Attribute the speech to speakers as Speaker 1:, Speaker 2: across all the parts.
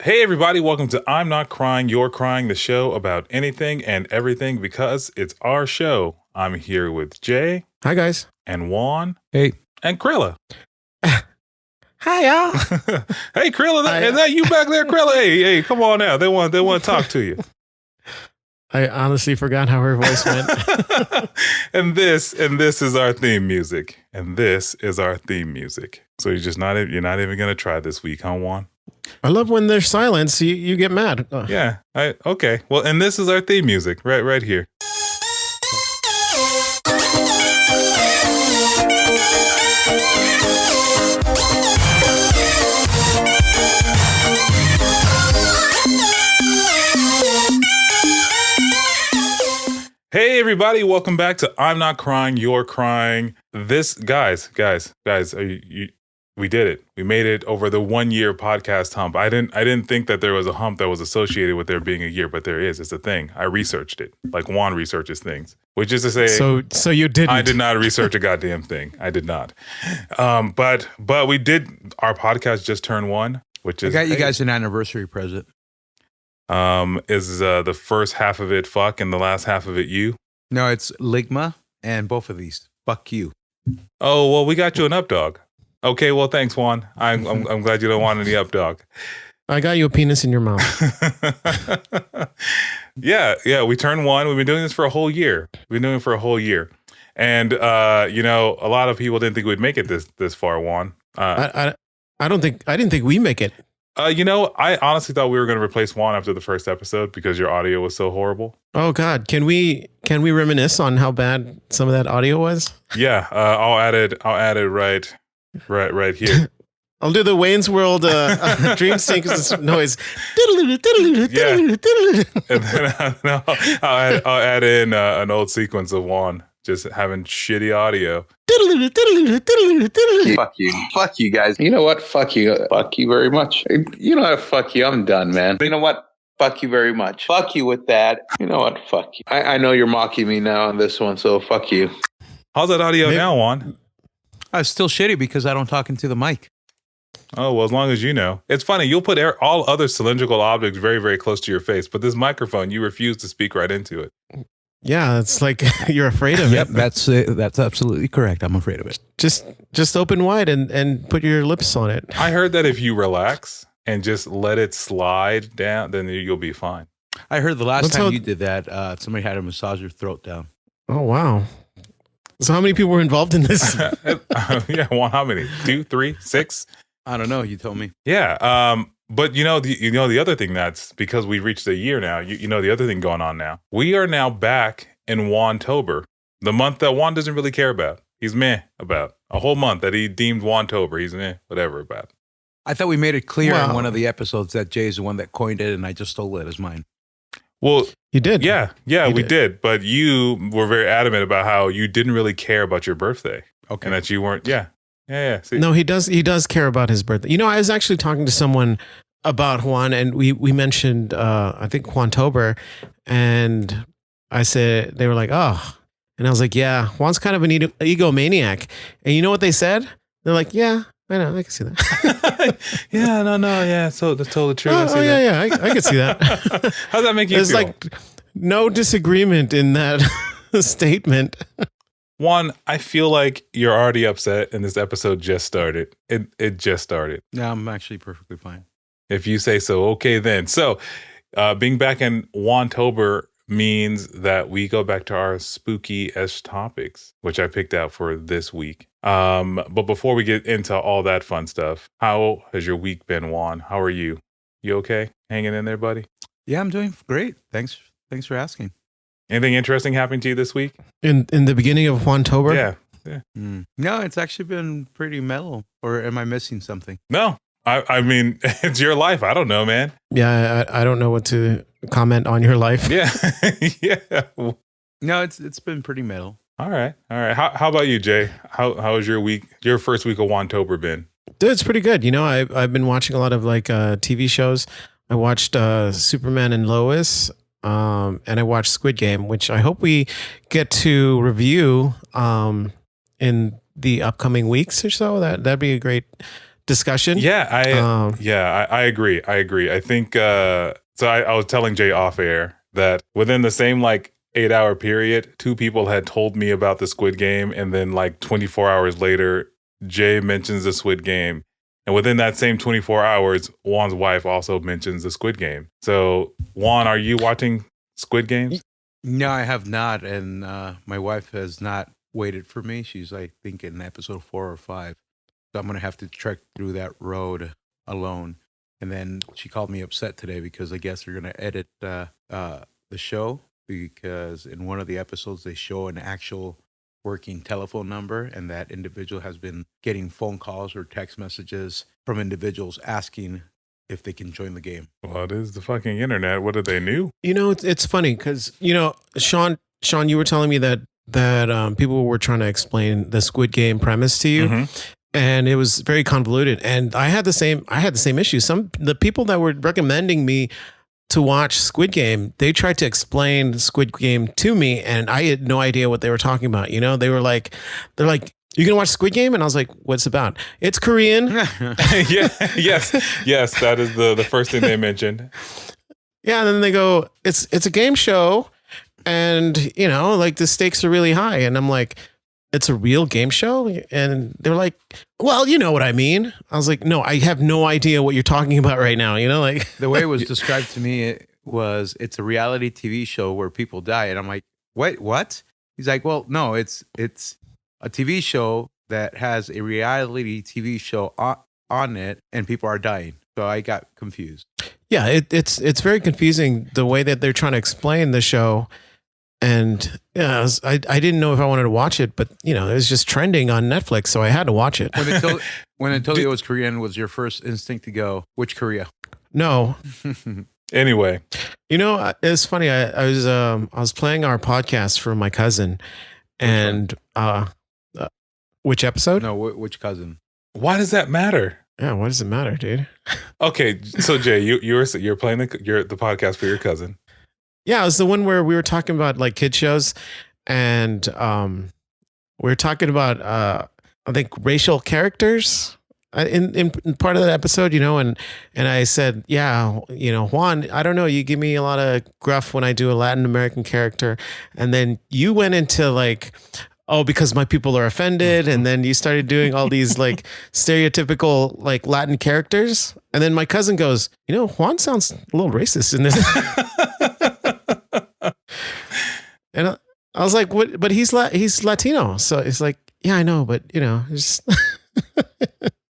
Speaker 1: Hey everybody, welcome to I'm Not Crying, You're Crying, the show about anything and everything because it's our show. I'm here with Jay.
Speaker 2: Hi guys.
Speaker 1: And Juan.
Speaker 3: Hey.
Speaker 1: And Krilla.
Speaker 2: Hi y'all.
Speaker 1: Hey Krilla, is that you back there, Krilla? Hey, come on now. They want to talk to you.
Speaker 2: I honestly forgot how her voice went.
Speaker 1: and this is our theme music. So you're not even gonna try this week, huh, Juan?
Speaker 2: I love when there's silence. You get mad.
Speaker 1: Yeah. Okay. Well, and this is our theme music right here. Hey everybody, welcome back to I'm Not Crying, You're Crying. This guys, we did it. We made it over the 1 year podcast hump. I didn't think that there was a hump that was associated with there being a year, but there is. It's a thing. I researched it. Like Juan researches things. Which is to say,
Speaker 2: so you didn't.
Speaker 1: I did not research a goddamn thing. I did not. But we did. Our podcast just turned 1, which is
Speaker 3: I got you guys an anniversary present.
Speaker 1: Is the first half of it fuck and the last half of it you?
Speaker 3: No, it's Ligma and both of these. Fuck you.
Speaker 1: Oh well, we got you an up dog. Okay, well thanks, Juan. I'm glad you don't want any up dog.
Speaker 2: I got you a penis in your mouth.
Speaker 1: Yeah. We turned 1. We've been doing this for a whole year. And a lot of people didn't think we'd make it this far, Juan.
Speaker 2: I didn't think we make it.
Speaker 1: I honestly thought we were going to replace Juan after the first episode because your audio was so horrible.
Speaker 2: Oh God, can we reminisce on how bad some of that audio was?
Speaker 1: Yeah, I'll add it right here.
Speaker 2: I'll do the Wayne's World dream sync noise.
Speaker 1: Yeah. And then I'll add in an old sequence of Juan just having shitty audio.
Speaker 4: Fuck you guys. You know what? Fuck you very much. You know what? Fuck you. I'm done, man. You know what? Fuck you very much. Fuck you with that. You know what? Fuck you. I know you're mocking me now on this one, so fuck you.
Speaker 1: How's that audio now, Juan?
Speaker 3: It's still shitty because I don't talk into the mic.
Speaker 1: Oh, well, as long as you know. It's funny. You'll put all other cylindrical objects very, very close to your face, but this microphone, you refuse to speak right into it.
Speaker 2: Yeah, it's like you're afraid of it.
Speaker 3: Yep, that's absolutely correct. I'm afraid of it.
Speaker 2: Just open wide and put your lips on it.
Speaker 1: I heard that if you relax and just let it slide down, then you'll be fine.
Speaker 3: I heard the last time you did that, somebody had to massage your throat down.
Speaker 2: Oh, wow. So how many people were involved in this?
Speaker 1: Yeah, Juan, how many? 2, 3, 6?
Speaker 3: I don't know. You told me.
Speaker 1: Yeah. But the other thing that's because we reached a year now, the other thing going on now, we are now back in Wantober, the month that Juan doesn't really care about. He's meh about a whole month that he deemed Wantober. He's meh, whatever about.
Speaker 3: I thought we made it clear in one of the episodes that Jay's the one that coined it and I just stole it as mine.
Speaker 1: Well,
Speaker 2: you did.
Speaker 1: Yeah, we did. But you were very adamant about how you didn't really care about your birthday. Okay. And that you weren't, yeah. See.
Speaker 2: No, he does care about his birthday. I was actually talking to someone about Juan, and we mentioned I think Juantober, and I said, they were like, oh, and I was like, yeah, Juan's kind of an egomaniac. And you know what they said? They're like, yeah, I know, I can see that.
Speaker 1: Yeah, so that's totally true.
Speaker 2: I can see that.
Speaker 1: How's that make you feel?
Speaker 2: There's like no disagreement in that statement.
Speaker 1: Juan, I feel like you're already upset and this episode just started. It just started.
Speaker 3: No, I'm actually perfectly fine.
Speaker 1: If you say so, okay then. So being back in Wantober means that we go back to our spooky-ish topics, which I picked out for this week. But before we get into all that fun stuff, how has your week been, Juan? How are you? You okay? Hanging in there, buddy?
Speaker 3: Yeah, I'm doing great. Thanks for asking.
Speaker 1: Anything interesting happened to you this week?
Speaker 2: In the beginning of Wantober?
Speaker 1: Yeah.
Speaker 3: No, it's actually been pretty mellow. Or am I missing something?
Speaker 1: No. I mean, it's your life. I don't know, man.
Speaker 2: Yeah, I don't know what to comment on your life.
Speaker 1: Yeah. Yeah.
Speaker 3: No, it's been pretty mellow.
Speaker 1: All right. How about you, Jay? How was your week? Your first week of Wantober been?
Speaker 2: Dude, it's pretty good. I've been watching a lot of TV shows. I watched Superman and Lois. And I watched Squid Game, which I hope we get to review in the upcoming weeks or so. That'd be a great discussion.
Speaker 1: Yeah, I agree. I think so. I was telling Jay off air that within the same like 8-hour period, 2 people had told me about the Squid Game, and then like 24 hours later, Jay mentions the Squid Game. And within that same 24 hours, Juan's wife also mentions the Squid Game. So, Juan, are you watching Squid Games?
Speaker 3: No, I have not. And my wife has not waited for me. She's, I think, in episode 4 or 5. So I'm going to have to trek through that road alone. And then she called me upset today because I guess they're going to edit the show, because in one of the episodes they show an actual working telephone number, and that individual has been getting phone calls or text messages from individuals asking if they can join the game.
Speaker 1: Well, it is the fucking internet. What are they new?
Speaker 2: You know, it's funny because, you know, Sean, you were telling me that people were trying to explain the Squid Game premise to you. Mm-hmm. And it was very convoluted. And I had the same issue. The people that were recommending me to watch Squid Game, they tried to explain Squid Game to me, and I had no idea what they were talking about. You know, they're like, "You gonna watch Squid Game?" And I was like, "What's it about?" It's Korean.
Speaker 1: Yes, that is the first thing they mentioned.
Speaker 2: Yeah, and then they go, "It's a game show, and you know, like the stakes are really high." And I'm like, "It's a real game show?" And they're like, "Well, you know what I mean." I was like, "No, I have no idea what you're talking about right now." You know, like
Speaker 3: the way it was described to me, it's a reality TV show where people die. And I'm like, wait, what? He's like, well, no, it's a TV show that has a reality TV show on it, and people are dying. So I got confused.
Speaker 2: Yeah, it's very confusing the way that they're trying to explain the show. And yeah, I didn't know if I wanted to watch it, but you know, it was just trending on Netflix, so I had to watch it.
Speaker 3: When it told you it was Korean, was your first instinct to go, which Korea?
Speaker 2: No.
Speaker 1: Anyway,
Speaker 2: you know, it's funny. I was playing our podcast for my cousin, and which episode?
Speaker 3: No, which cousin?
Speaker 1: Why does that matter?
Speaker 2: Yeah, why does it matter, dude?
Speaker 1: Okay, so Jay, you're playing the podcast for your cousin.
Speaker 2: Yeah, it was the one where we were talking about like kid shows, and we were talking about I think racial characters in part of that episode, you know, and I said, yeah, you know, Juan, I don't know, you give me a lot of gruff when I do a Latin American character, and then you went into like, oh, because my people are offended, and then you started doing all these like stereotypical like Latin characters, and then my cousin goes, you know, Juan sounds a little racist in this. And I was like, "What?" But he's Latino, so it's like, yeah, I know, but you know, it's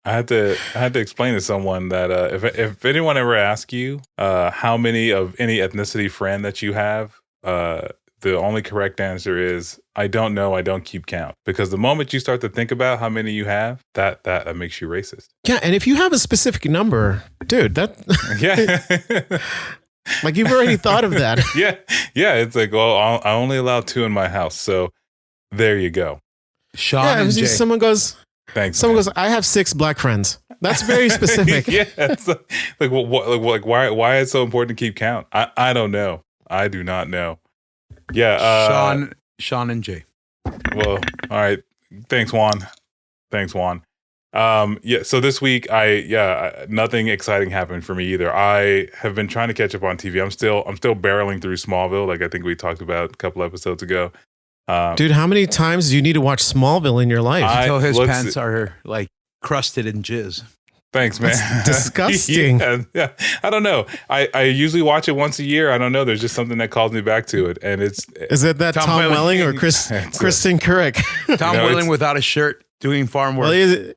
Speaker 1: I had to explain to someone that if anyone ever asks you how many of any ethnicity friend that you have, the only correct answer is, I don't know, I don't keep count. Because the moment you start to think about how many you have, that makes you racist.
Speaker 2: Yeah, and if you have a specific number, dude, that
Speaker 1: yeah.
Speaker 2: Like you've already thought of that.
Speaker 1: Yeah. It's like, well, I only allow 2 in my house, so there you go.
Speaker 3: Sean and Jay.
Speaker 2: Someone goes,
Speaker 1: thanks.
Speaker 2: Someone goes, I have 6 black friends. That's very specific.
Speaker 1: Yeah, it's like why is it so important to keep count? I don't know. I do not know. Yeah,
Speaker 3: Sean and Jay.
Speaker 1: Well, all right. Thanks, Juan. Yeah, so this week nothing exciting happened for me either. I have been trying to catch up on TV. I'm still barreling through Smallville, like I think we talked about a couple episodes ago.
Speaker 2: Dude, how many times do you need to watch Smallville in your life?
Speaker 3: Until his pants are like crusted in jizz.
Speaker 1: Thanks, man.
Speaker 2: That's disgusting.
Speaker 1: Yeah. I don't know. I usually watch it once a year. I don't know. There's just something that calls me back to it, and is
Speaker 2: it that Tom Welling or Kristen Couric?
Speaker 3: Tom Welling without a shirt doing farm work.
Speaker 2: Well,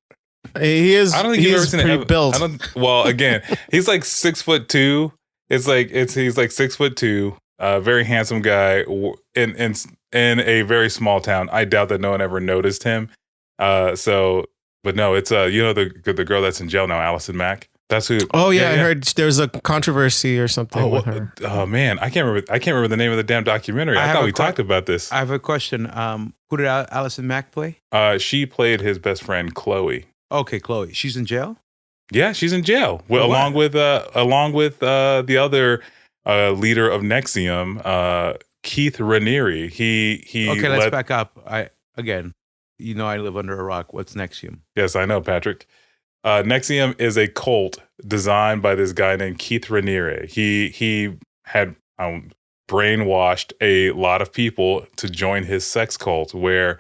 Speaker 2: he is.
Speaker 1: I don't think
Speaker 2: you've
Speaker 1: ever seen
Speaker 2: pretty
Speaker 1: it.
Speaker 2: built.
Speaker 1: Well, again, he's like 6'2". He's like 6'2". Very handsome guy in a very small town. I doubt that no one ever noticed him. But no, it's you know the girl that's in jail now, Alison Mack. That's who.
Speaker 2: Oh yeah, I heard there's a controversy or something with her.
Speaker 1: Oh man, I can't remember the name of the damn documentary. I thought we talked about this.
Speaker 3: I have a question. Who did Alison Mack play?
Speaker 1: She played his best friend Chloe.
Speaker 3: Okay, Chloe. She's in jail?
Speaker 1: Yeah, she's in jail. Well, along with the other leader of NXIVM, Keith Raniere. He
Speaker 3: okay, let's back up. I live under a rock. What's NXIVM?
Speaker 1: Yes, I know, Patrick. NXIVM is a cult designed by this guy named Keith Raniere. He had brainwashed a lot of people to join his sex cult, where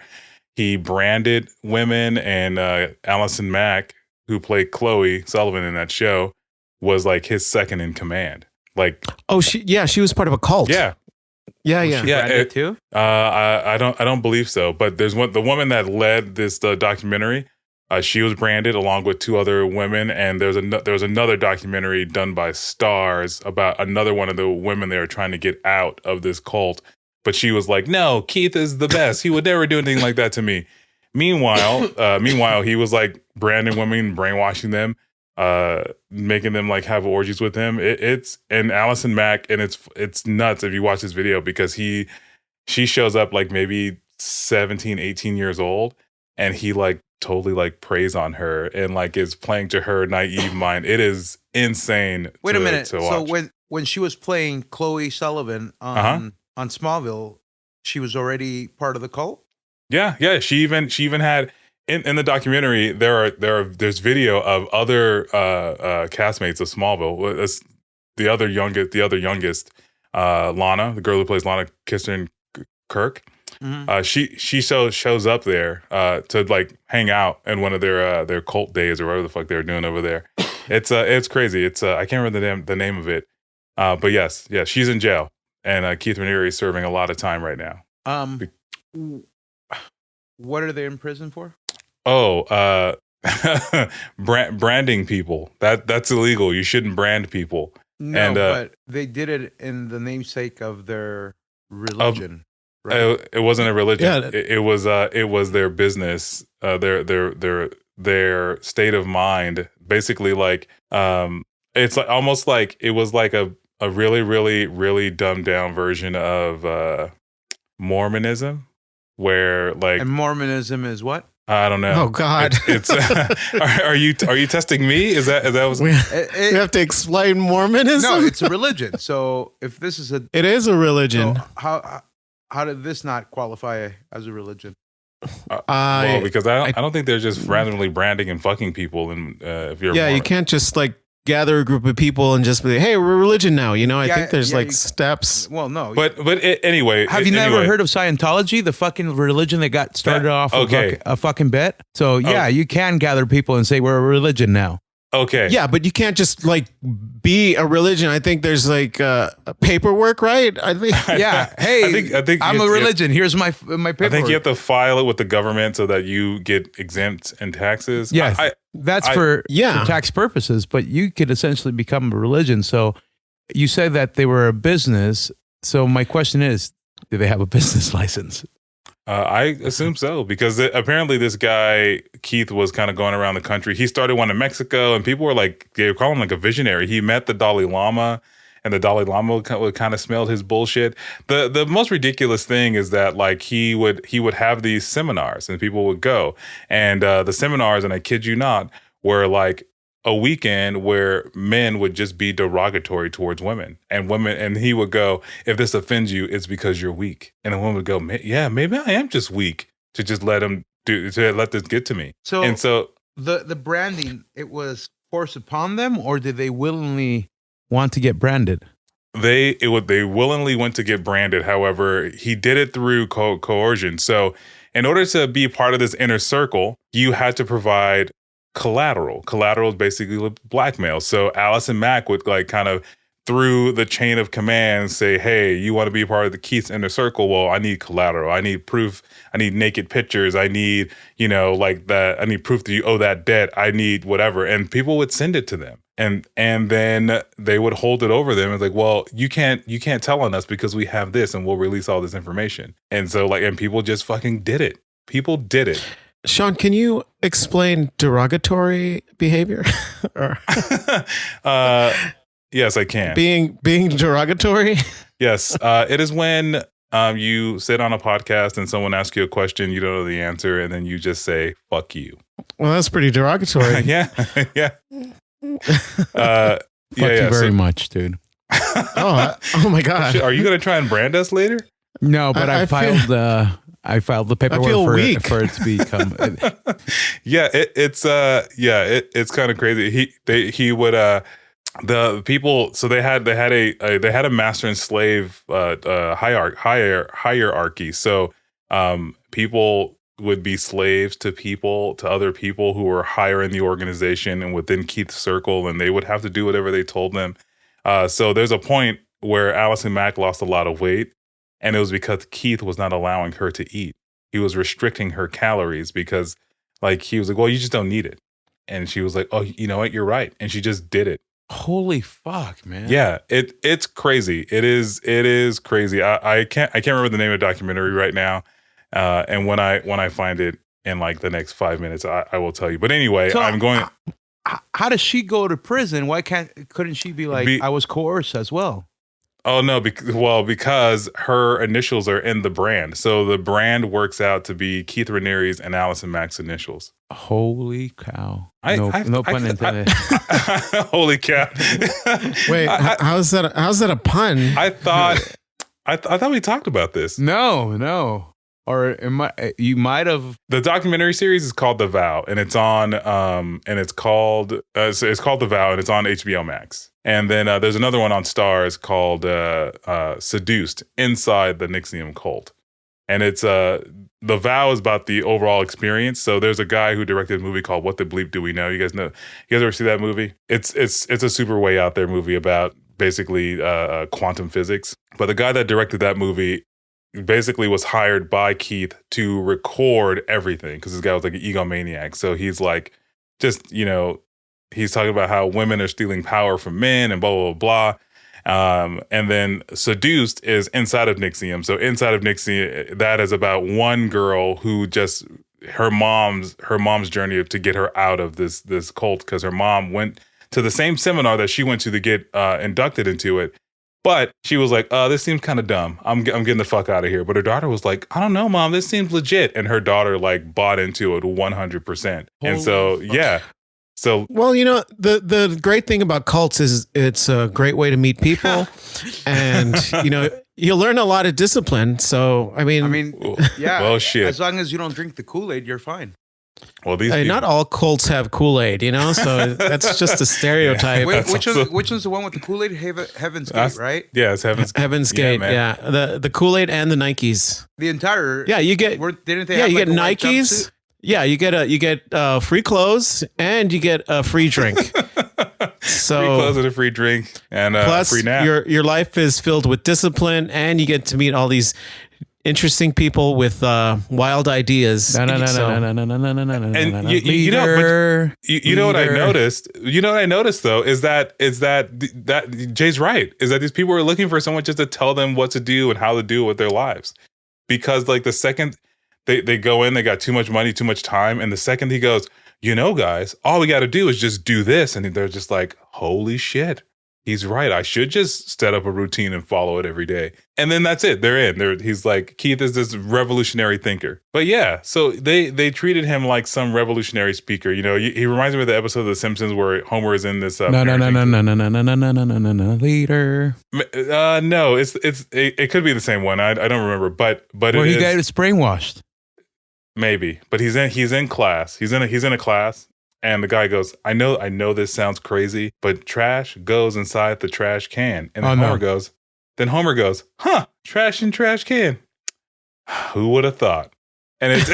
Speaker 1: he branded women, and Alison Mack, who played Chloe Sullivan in that show, was like his second in command. Like,
Speaker 2: she was part of a cult.
Speaker 1: Yeah.
Speaker 3: Was she branded too?
Speaker 1: I don't believe so. But there's the woman that led this documentary. She was branded along with 2 other women, and there was another documentary done by Stars about another one of the women they were trying to get out of this cult. But she was like, "No, Keith is the best. He would never do anything like that to me." Meanwhile, he was like branding women, brainwashing them, making them like have orgies with him. It's and Alison Mack, and it's nuts if you watch this video, because she shows up like maybe 17, 18 years old, and he like totally like preys on her and like is playing to her naive mind. It is insane.
Speaker 3: Wait a minute.
Speaker 1: To watch.
Speaker 3: So when she was playing Chloe Sullivan on Smallville, she was already part of the cult?
Speaker 1: Yeah. She even had in the documentary there's video of other castmates of Smallville. That's the other youngest, Lana, the girl who plays Lana Kirsten Kirk. Mm-hmm. She shows up there to like hang out in one of their cult days or whatever the fuck they were doing over there. It's crazy. I can't remember the name of it. But yes, she's in jail, and Keith Raniere is serving a lot of time right now.
Speaker 3: What are they in prison for?
Speaker 1: Oh, branding people. That's illegal. You shouldn't brand people.
Speaker 3: No, but they did it in the namesake of their religion. Right?
Speaker 1: It wasn't a religion.
Speaker 2: Yeah.
Speaker 1: It was their business, their state of mind. Basically, like it's like almost like it was like a really, really, really dumbed down version of Mormonism, where like,
Speaker 3: and Mormonism is what?
Speaker 1: I don't know.
Speaker 2: Oh God!
Speaker 1: It's are you testing me? Is that what
Speaker 2: we have to explain Mormonism?
Speaker 3: No, it's a religion. So if this is
Speaker 2: it is a religion.
Speaker 3: So how did this not qualify as a religion?
Speaker 1: Well, because I don't think they're just randomly branding and fucking people. And if you're
Speaker 2: you can't just like gather a group of people and just be like, hey, we're a religion now. You know, I think there's steps.
Speaker 3: Well, no.
Speaker 1: But anyway.
Speaker 3: Have you never heard of Scientology, the fucking religion that got started off of a fucking bet? So you can gather people and say we're a religion now.
Speaker 1: Okay.
Speaker 2: Yeah, but you can't just like be a religion. I think there's like paperwork, right? I think.
Speaker 3: Yeah. Hey, I think I'm a religion. Here's my paperwork.
Speaker 1: I think you have to file it with the government so that you get exempt in taxes.
Speaker 3: Yeah, that's for tax purposes. But you could essentially become a religion. So you said that they were a business. So my question is, do they have a business license?
Speaker 1: I assume so, because apparently this guy, Keith, was kind of going around the country. He started one in Mexico, and people were like, they were calling him like a visionary. He met the Dalai Lama, and the Dalai Lama kind of smelled his bullshit. The most ridiculous thing is that like he would have these seminars, and people would go. And the seminars, and I kid you not, were like a weekend where men would just be derogatory towards women, and he would go, if this offends you, it's because you're weak. And the woman would go, yeah, maybe I am just weak to just let this get to me. So
Speaker 3: the branding, it was forced upon them, or did they willingly want to get branded?
Speaker 1: They willingly went to get branded. However, he did it through coercion. So in order to be part of this inner circle, you had to provide collateral. Collateral is basically blackmail. So Alison Mack would like kind of through the chain of command say, hey, you want to be a part of the Keith's inner circle? Well, I need collateral. I need proof. I need naked pictures. I need, like that. I need proof that you owe that debt. I need whatever. And people would send it to them. And then they would hold it over them. It's like, well, you can't tell on us because we have this and we'll release all this information. And so and people just fucking did it. People did it.
Speaker 2: Sean, can you explain derogatory behavior?
Speaker 1: Yes, I can.
Speaker 2: Being derogatory?
Speaker 1: Yes. It is when you sit on a podcast and someone asks you a question, you don't know the answer, and then you just say, fuck you.
Speaker 2: Well, that's pretty derogatory.
Speaker 1: Yeah.
Speaker 3: Fuck you very much, dude.
Speaker 2: Oh my God.
Speaker 1: Are you going to try and brand us later?
Speaker 3: No, but I filed the paperwork for it to become.
Speaker 1: It's kind of crazy. He would the people. So they had a master and slave hierarchy. So people would be slaves to other people who were higher in the organization and within Keith's circle, and they would have to do whatever they told them. So there's a point where Alison Mack lost a lot of weight, and it was because Keith was not allowing her to eat. He was restricting her calories because, like, he was like, well, you just don't need it. And she was like, oh, you know what? You're right. And she just did it.
Speaker 3: Holy fuck, man.
Speaker 1: Yeah, it's crazy. It is crazy. I can't remember the name of the documentary right now. And when I find it in like the next 5 minutes, I will tell you. But anyway,
Speaker 3: So,
Speaker 1: I'm going.
Speaker 3: How does she go to prison? Why couldn't she be like, I was coerced as well?
Speaker 1: Oh no, because her initials are in the brand. So the brand works out to be Keith Raniere's and Alison Mack's initials.
Speaker 3: Holy cow. No pun intended.
Speaker 1: Holy cow.
Speaker 2: Wait, how's that a pun?
Speaker 1: I thought we talked about this.
Speaker 3: No. Or you might have.
Speaker 1: The documentary series is called The Vow, and it's on it's called The Vow, and it's on HBO Max. And then there's another one on Starz called Seduced, Inside the NXIVM Cult. And it's The Vow is about the overall experience. So there's a guy who directed a movie called What the Bleep Do We Know? You guys ever see that movie? It's a super way out there movie about basically quantum physics. But the guy that directed that movie basically was hired by Keith to record everything because this guy was like an egomaniac. So he's like, just, he's talking about how women are stealing power from men and blah, blah, blah. And then Seduced is inside of NXIVM. So inside of NXIVM, that is about one girl who just, her mom's journey to get her out of this cult, because her mom went to the same seminar that she went to get inducted into it. But she was like, this seems kind of dumb. I'm getting the fuck out of here. But her daughter was like, I don't know, Mom, this seems legit. And her daughter like bought into it 100%. And so, yeah. So,
Speaker 2: well, the great thing about cults is it's a great way to meet people, and you'll learn a lot of discipline. So, I mean,
Speaker 3: yeah.
Speaker 1: Well, shit.
Speaker 3: As long as you don't drink the Kool-Aid, you're fine.
Speaker 1: Well,
Speaker 2: not all cults have Kool-Aid, so that's just a stereotype.
Speaker 3: Wait, which one's the one with the Kool-Aid? Heaven's Gate, right?
Speaker 1: Yeah, it's Heaven's
Speaker 2: Gate. Yeah, the Kool-Aid and the Nikes.
Speaker 3: The entire.
Speaker 2: Yeah, you get.
Speaker 3: Didn't they? Yeah, you
Speaker 2: get Nikes. Yeah, you get free clothes and you get a free drink. So
Speaker 1: free clothes and a free drink and
Speaker 2: plus
Speaker 1: free nap.
Speaker 2: Your life is filled with discipline, and you get to meet all these interesting people with wild ideas.
Speaker 1: And you know what I noticed? You know what I noticed though is that Jay's right. Is that these people are looking for someone just to tell them what to do and how to do it with their lives, because like the second they go in, they got too much money, too much time, and the second he goes, guys, all we got to do is just do this, and they're just like, holy shit. He's right. I should just set up a routine and follow it every day. And then that's it. They're in. He's like, Keith is this revolutionary thinker. But yeah, so they treated him like some revolutionary speaker. He reminds me of the episode of The Simpsons where Homer is in this.
Speaker 3: No, leader.
Speaker 1: No, it could be the same one. I don't remember, but
Speaker 3: where he got his brainwashed.
Speaker 1: Maybe, but he's in class. He's in a class. And the guy goes, I know this sounds crazy, but trash goes inside the trash can. And then Homer goes, huh, trash in trash can. Who would have thought? And it's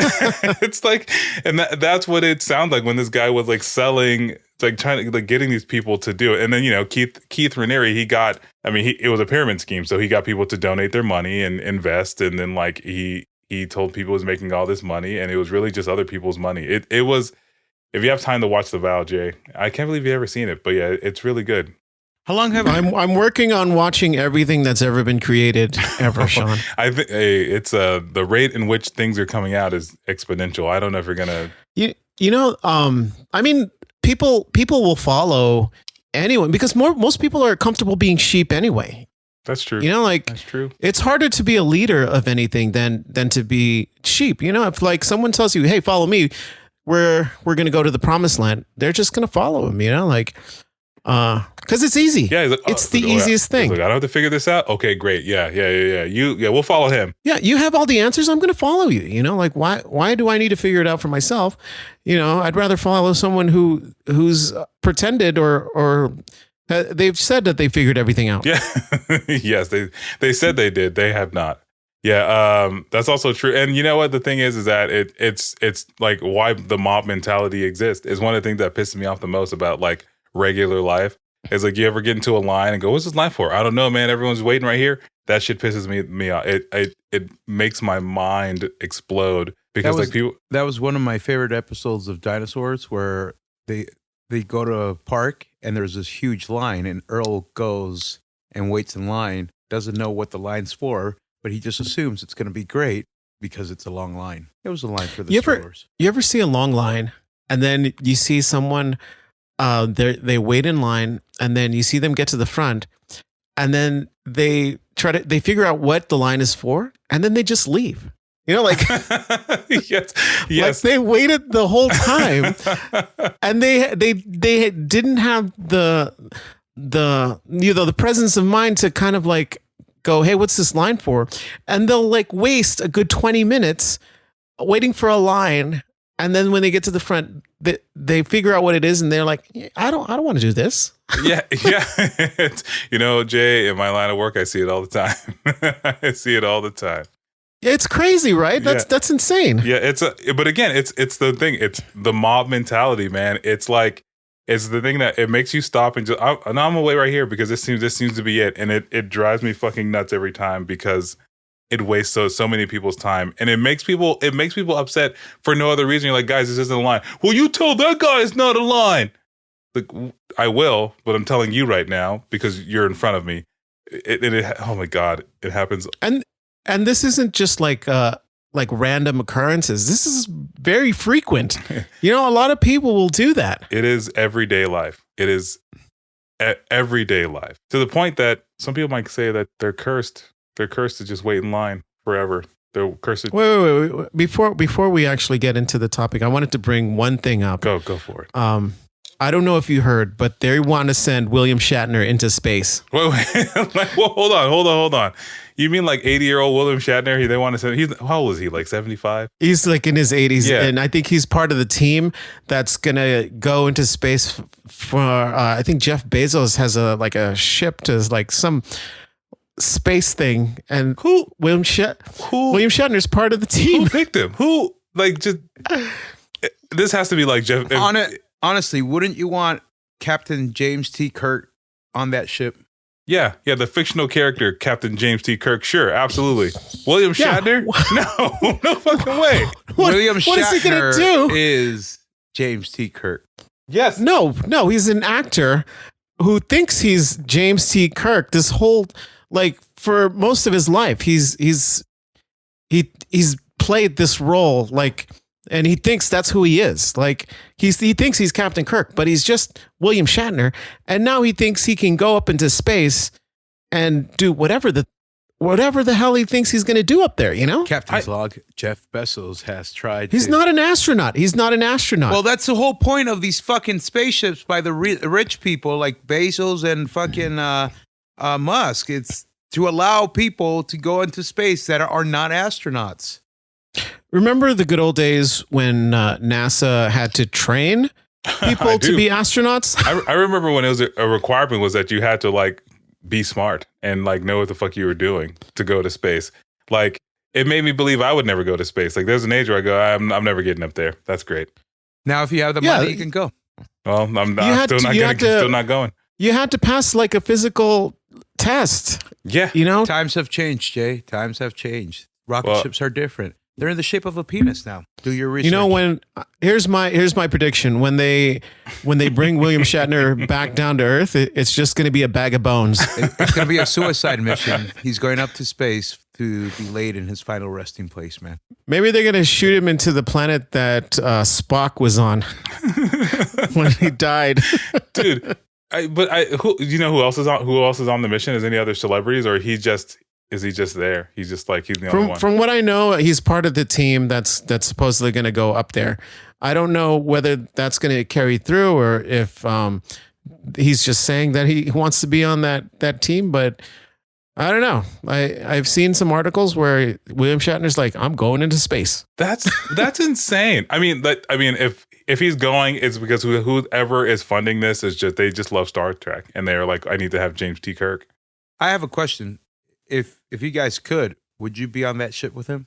Speaker 1: it's like, and that's what it sounded like when this guy was like selling, like trying to like getting these people to do it. And then, Keith Raniere, it was a pyramid scheme. So he got people to donate their money and invest. And then like he told people he was making all this money, and it was really just other people's money. It was. If you have time to watch The Vow, Jay, I can't believe you've ever seen it, but yeah, it's really good.
Speaker 3: How long have
Speaker 2: I'm working on watching everything that's ever been created ever, Sean.
Speaker 1: I think it's the rate in which things are coming out is exponential. I don't know if you're gonna.
Speaker 2: People will follow anyone because most people are comfortable being sheep anyway.
Speaker 1: That's true.
Speaker 2: That's true. It's harder to be a leader of anything than to be sheep. If like someone tells you, "Hey, follow me," we're going to go to the promised land, they're just going to follow him, Because it's easy.
Speaker 1: Yeah, he's like,
Speaker 2: it's the easiest thing.
Speaker 1: He's like, I don't have to figure this out. Okay, great. Yeah. We'll follow him.
Speaker 2: Yeah, you have all the answers. I'm going to follow you. You know, like why do I need to figure it out for myself? You know, I'd rather follow someone who's pretended or they've said that they figured everything out.
Speaker 1: Yeah. Yes, they said they did. They have not. Yeah, that's also true. And you know what? The thing is that it's like why the mob mentality exists is one of the things that pisses me off the most about like regular life. Is like you ever get into a line and go, "What's this line for?" I don't know, man. Everyone's waiting right here. That shit pisses me off. It makes my mind explode because like people.
Speaker 3: That was one of my favorite episodes of Dinosaurs where they go to a park and there's this huge line and Earl goes and waits in line, doesn't know what the line's for. But he just assumes it's going to be great because it's a long line. It was a line for the strollers.
Speaker 2: You ever see a long line and then you see someone, they wait in line and then you see them get to the front and then they figure out what the line is for and then they just leave. You know, like,
Speaker 1: yes.
Speaker 2: Like they waited the whole time and they didn't have the presence of mind to kind of like, go, hey, what's this line for? And they'll like waste a good 20 minutes waiting for a line. And then when they get to the front, they figure out what it is. And they're like, I don't want to do this.
Speaker 1: Yeah. You know, Jay, in my line of work, I see it all the time. I see it all the time.
Speaker 2: It's crazy, right? That's insane.
Speaker 1: Yeah. But again, it's the thing. It's the mob mentality, man. It's like, it's the thing that it makes you stop and just. I'm gonna wait right here because this seems to be it, and it drives me fucking nuts every time because it wastes so many people's time, and it makes people upset for no other reason. You're like, guys, this isn't a line. Well, you tell that guy it's not a line. Like I will, but I'm telling you right now because you're in front of me. Oh my god, it happens.
Speaker 2: And this isn't just like random occurrences. This is very frequent. You know, a lot of people will do that.
Speaker 1: It is everyday life. It is everyday life to the point that some people might say that they're cursed. They're cursed to just wait in line forever. They're cursed.
Speaker 2: Wait. Before we actually get into the topic, I wanted to bring one thing up.
Speaker 1: Go for it.
Speaker 2: I don't know if you heard, but they want to send William Shatner into space.
Speaker 1: Wait. Well, hold on. You mean like 80-year-old William Shatner? They want to send. How old is he? Like 75?
Speaker 2: He's like in his 80s,
Speaker 1: yeah.
Speaker 2: And I think he's part of the team that's gonna go into space for. I think Jeff Bezos has a ship to like some space thing, and William Shatner's part of the team.
Speaker 1: Who picked him? Who like just? This has to be like Jeff.
Speaker 3: Honestly, wouldn't you want Captain James T. Kirk on that ship?
Speaker 1: Yeah, the fictional character, Captain James T. Kirk. Sure, absolutely. William Shatner? No fucking way.
Speaker 3: William Shatner
Speaker 2: what is he gonna do?
Speaker 3: Is James T. Kirk.
Speaker 1: Yes.
Speaker 2: No, he's an actor who thinks he's James T. Kirk. This whole, like, for most of his life, he's played this role, like, and he thinks that's who he is. Like he thinks he's Captain Kirk, but he's just William Shatner. And now he thinks he can go up into space and do whatever the hell he thinks he's going to do up there. You know,
Speaker 3: Captain's log. Jeff Bezos has tried.
Speaker 2: He's not an astronaut.
Speaker 3: Well, that's the whole point of these fucking spaceships by the rich people like Bezos and fucking Musk. It's to allow people to go into space that are not astronauts.
Speaker 2: Remember the good old days when NASA had to train people to be astronauts?
Speaker 1: I remember when it was a requirement was that you had to like be smart and like know what the fuck you were doing to go to space. Like it made me believe I would never go to space. Like there's an age where I go, I'm never getting up there. That's great.
Speaker 3: Now, if you have the money, you can go.
Speaker 1: Well, I'm still not going.
Speaker 2: You had to pass like a physical test.
Speaker 1: Yeah.
Speaker 2: You know?
Speaker 3: Times have changed, Jay. Times have changed. Rocket ships are different. They're in the shape of a penis now. Do your research.
Speaker 2: You know, when here's my prediction. When they bring William Shatner back down to Earth, it's just going to be a bag of bones.
Speaker 3: It's going to be a suicide mission. He's going up to space to be laid in his final resting place, man.
Speaker 2: Maybe they're going to shoot him into the planet that Spock was on when he died.
Speaker 1: Dude, you know who else is on the mission? Is any other celebrities, or is he just there? He's just like he's the only one.
Speaker 2: From what I know, he's part of the team that's supposedly going to go up there. I don't know whether that's going to carry through or if he's just saying that he wants to be on that team, but I don't know. I've seen some articles where William Shatner's like, I'm going into space.
Speaker 1: That's insane. I mean, if he's going, it's because whoever is funding this is they just love Star Trek, and they're like, I need to have James T. Kirk.
Speaker 3: I have a question. If you guys could, would you be on that ship with him?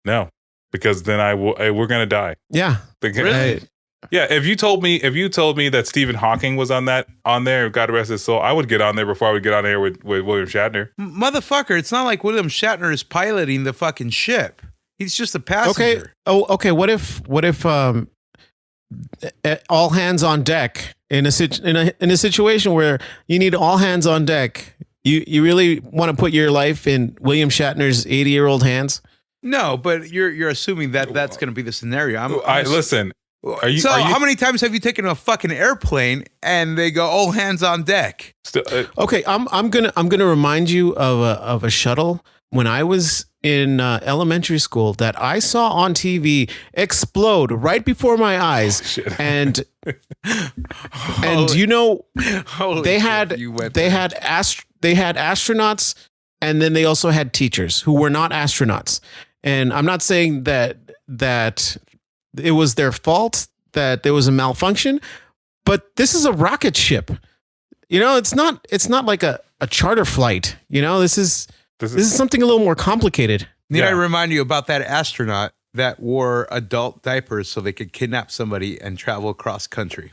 Speaker 1: No, because then we're gonna die.
Speaker 2: Yeah.
Speaker 3: Really?
Speaker 1: Yeah, if you told me that Stephen Hawking was on there, God rest his soul, I would get on there before I would get on there with William Shatner.
Speaker 3: Motherfucker, it's not like William Shatner is piloting the fucking ship. He's just a passenger.
Speaker 2: Okay. Oh, okay. What if all hands on deck in a situation where you need all hands on deck, you really want to put your life in William Shatner's 80-year-old hands?
Speaker 3: No, but you're assuming that that's going to be the scenario.
Speaker 1: Listen.
Speaker 3: How many times have you taken a fucking airplane and they go all hands on deck?
Speaker 2: Okay, I'm gonna remind you of a shuttle when I was in elementary school that I saw on TV explode right before my eyes, and you know they had astronauts, and then they also had teachers who were not astronauts. And I'm not saying that it was their fault that there was a malfunction, but this is a rocket ship. You know, it's not like a charter flight. You know, this is something a little more complicated.
Speaker 3: Need I remind you about that astronaut that wore adult diapers so they could kidnap somebody and travel across country?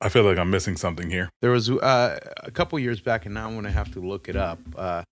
Speaker 1: I feel like I'm missing something here.
Speaker 3: There was a couple years back, and now I'm going to have to look it up.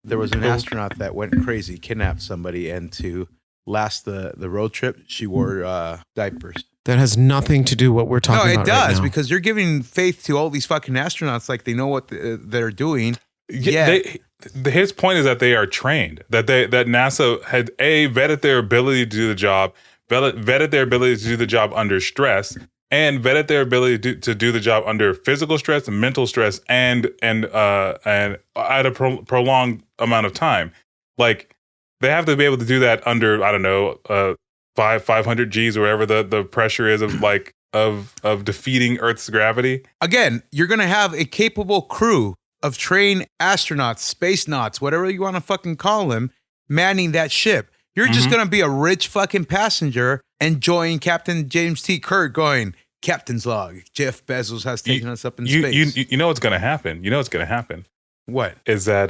Speaker 3: There was an astronaut that went crazy, kidnapped somebody, and to last the road trip, she wore diapers.
Speaker 2: That has nothing to do what we're talking about.
Speaker 3: No, it does,
Speaker 2: right now.
Speaker 3: because you're giving faith to all these fucking astronauts like they know what they're doing.
Speaker 1: His point is that they are trained, that NASA had vetted their ability to do the job, vetted their ability to do the job under stress, and vetted their ability to do the job under physical stress, mental stress, and at a prolonged amount of time. Like, they have to be able to do that under, I don't know, 500 G's or whatever the pressure is of defeating Earth's gravity.
Speaker 3: Again, you're going to have a capable crew of trained astronauts, space nauts, whatever you want to fucking call them, manning that ship. You're just going to be a rich fucking passenger enjoying Captain James T. Kirk going, Captain's log, Jeff Bezos has taken us up in space.
Speaker 1: You know what's going to happen. You know what's going to happen.
Speaker 3: What?
Speaker 1: Is that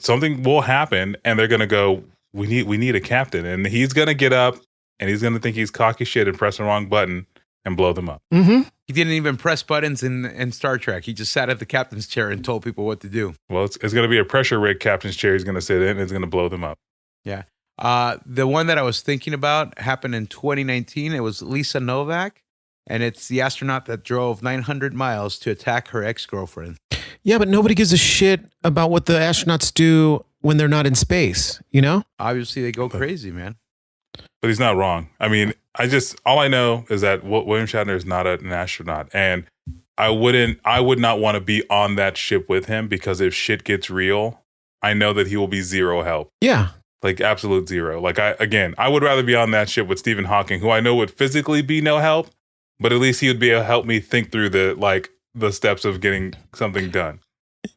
Speaker 1: something will happen, and they're going to go, we need a captain, and he's going to get up and he's going to think he's cocky shit and press the wrong button and blow them up.
Speaker 2: Mm-hmm.
Speaker 3: He didn't even press buttons in Star Trek. He just sat at the captain's chair and told people what to do.
Speaker 1: Well, it's going to be a pressure rig captain's chair he's going to sit in, and it's going to blow them up.
Speaker 3: Yeah. The one that I was thinking about happened in 2019. It was Lisa Novak, and it's the astronaut that drove 900 miles to attack her ex-girlfriend.
Speaker 2: Yeah, but nobody gives a shit about what the astronauts do when they're not in space, you know?
Speaker 3: Obviously, they go crazy, man.
Speaker 1: But he's not wrong. I mean, all I know is that William Shatner is not an astronaut, and I would not want to be on that ship with him, because if shit gets real, I know that he will be zero help.
Speaker 2: Yeah.
Speaker 1: Like absolute zero. Like I would rather be on that ship with Stephen Hawking, who I know would physically be no help, but at least he would be able to help me think through the steps of getting something done.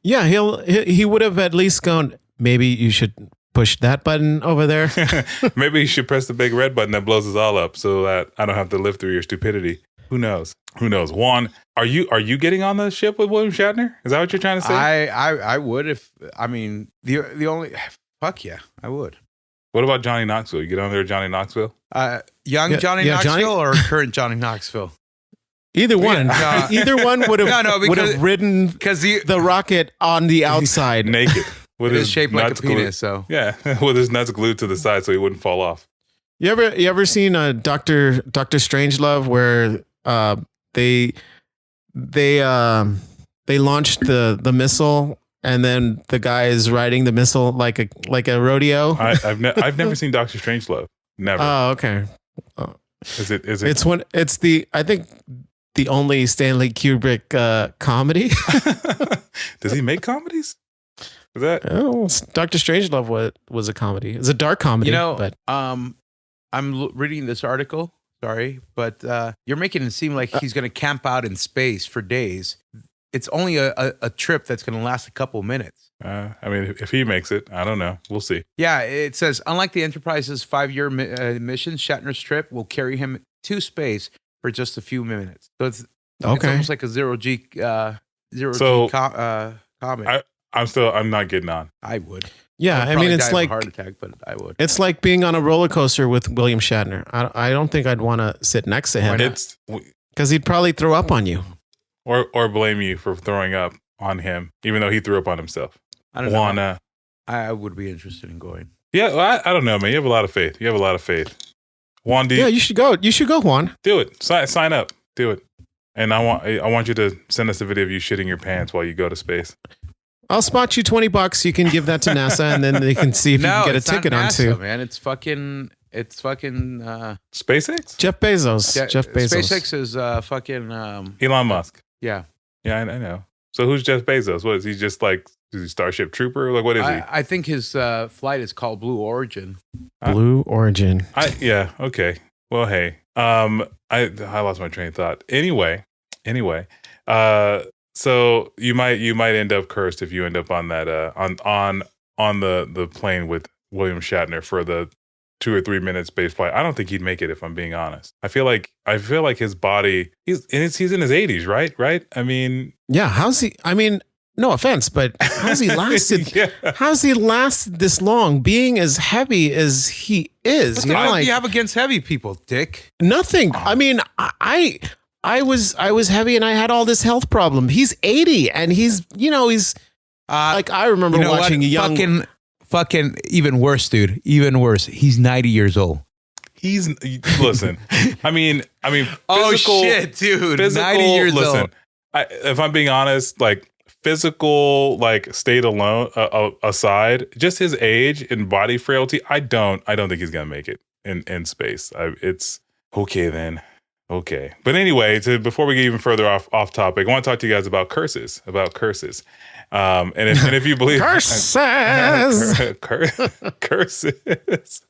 Speaker 1: Yeah,
Speaker 2: he would have at least gone, maybe you should push that button over there.
Speaker 1: Maybe you should press the big red button that blows us all up so that I don't have to live through your stupidity. Who knows? Juan, are you getting on the ship with William Shatner? Is that what you're trying to say?
Speaker 3: I would the only fuck yeah, I would.
Speaker 1: What about Johnny Knoxville? You get on there with Johnny Knoxville?
Speaker 3: Johnny Knoxville or current Johnny Knoxville?
Speaker 2: Either one. Either one would have ridden the rocket on the outside.
Speaker 1: Naked. With
Speaker 3: his shaped like a penis, so.
Speaker 1: Yeah, with his nuts glued to the side so he wouldn't fall off.
Speaker 2: You ever seen Dr. Strangelove where they launched the missile, and then the guy is riding the missile like a rodeo?
Speaker 1: I've never seen Dr. Strangelove. Never.
Speaker 2: Oh, okay.
Speaker 1: Is it?
Speaker 2: It's I think the only Stanley Kubrick comedy.
Speaker 1: Does he make comedies? Is that?
Speaker 2: Oh, Dr. Strangelove was a comedy. It's a dark comedy.
Speaker 3: You know,
Speaker 2: but
Speaker 3: I'm reading this article. Sorry, but you're making it seem like he's going to camp out in space for days. it's only a trip that's going to last a couple minutes.
Speaker 1: I mean, if he makes it, I don't know. We'll see.
Speaker 3: Yeah, it says, unlike the Enterprise's 5-year mission, Shatner's trip will carry him to space for just a few minutes. So it's almost like a zero-G comment.
Speaker 1: I'm not getting on.
Speaker 3: I would.
Speaker 2: Yeah, I mean, it's like
Speaker 3: a heart attack, but I would.
Speaker 2: It's like being on a roller coaster with William Shatner. I don't think I'd want to sit next to him because he'd probably throw up on you,
Speaker 1: or blame you for throwing up on him, even though he threw up on himself.
Speaker 3: I don't know. I would be interested in going.
Speaker 1: Yeah, well, I don't know, man. You have a lot of faith. Juan,
Speaker 2: yeah, you should go. You should go, Juan.
Speaker 1: Do it. Sign up. Do it. And I want you to send us a video of you shitting your pants while you go to space.
Speaker 2: I'll spot you $20. You can give that to NASA, and then they can see if you can get a ticket onto.
Speaker 3: Man, it's fucking
Speaker 1: SpaceX.
Speaker 2: Jeff Bezos.
Speaker 3: Yeah,
Speaker 2: Jeff Bezos.
Speaker 3: SpaceX is fucking
Speaker 1: Elon Musk.
Speaker 3: Yeah.
Speaker 1: Yeah, I know. So who's Jeff Bezos? What is he? Just like is he Starship Trooper? Like what is he?
Speaker 3: I think his flight is called Blue Origin.
Speaker 2: Blue Origin.
Speaker 1: Yeah. Okay. Well, hey. I lost my train of thought. Anyway. So you might end up cursed if you end up on that on the plane with William Shatner for the 2 or 3 minute space flight. I don't think he'd make it, if I'm being honest. I feel like his body he's in his 80s, right? I mean,
Speaker 2: yeah. How's he? I mean, no offense, but how's he lasted?
Speaker 1: Yeah.
Speaker 2: How's he lasted this long, being as heavy as he is?
Speaker 3: What the fuck do you have against heavy people, Dick?
Speaker 2: Nothing. I mean, I was heavy and I had all this health problem. He's 80 and he's like, I remember watching a young
Speaker 3: fucking even worse, dude. Even worse. He's 90 years old.
Speaker 1: Listen. I mean physical,
Speaker 3: oh shit, dude. 90 years old.
Speaker 1: If I'm being honest, like physical like state alone aside, just his age and body frailty, I don't think he's going to make it in space. It's okay then. Okay. But anyway, before we get even further off topic, I want to talk to you guys about curses. And if you believe
Speaker 2: curses,
Speaker 1: curses,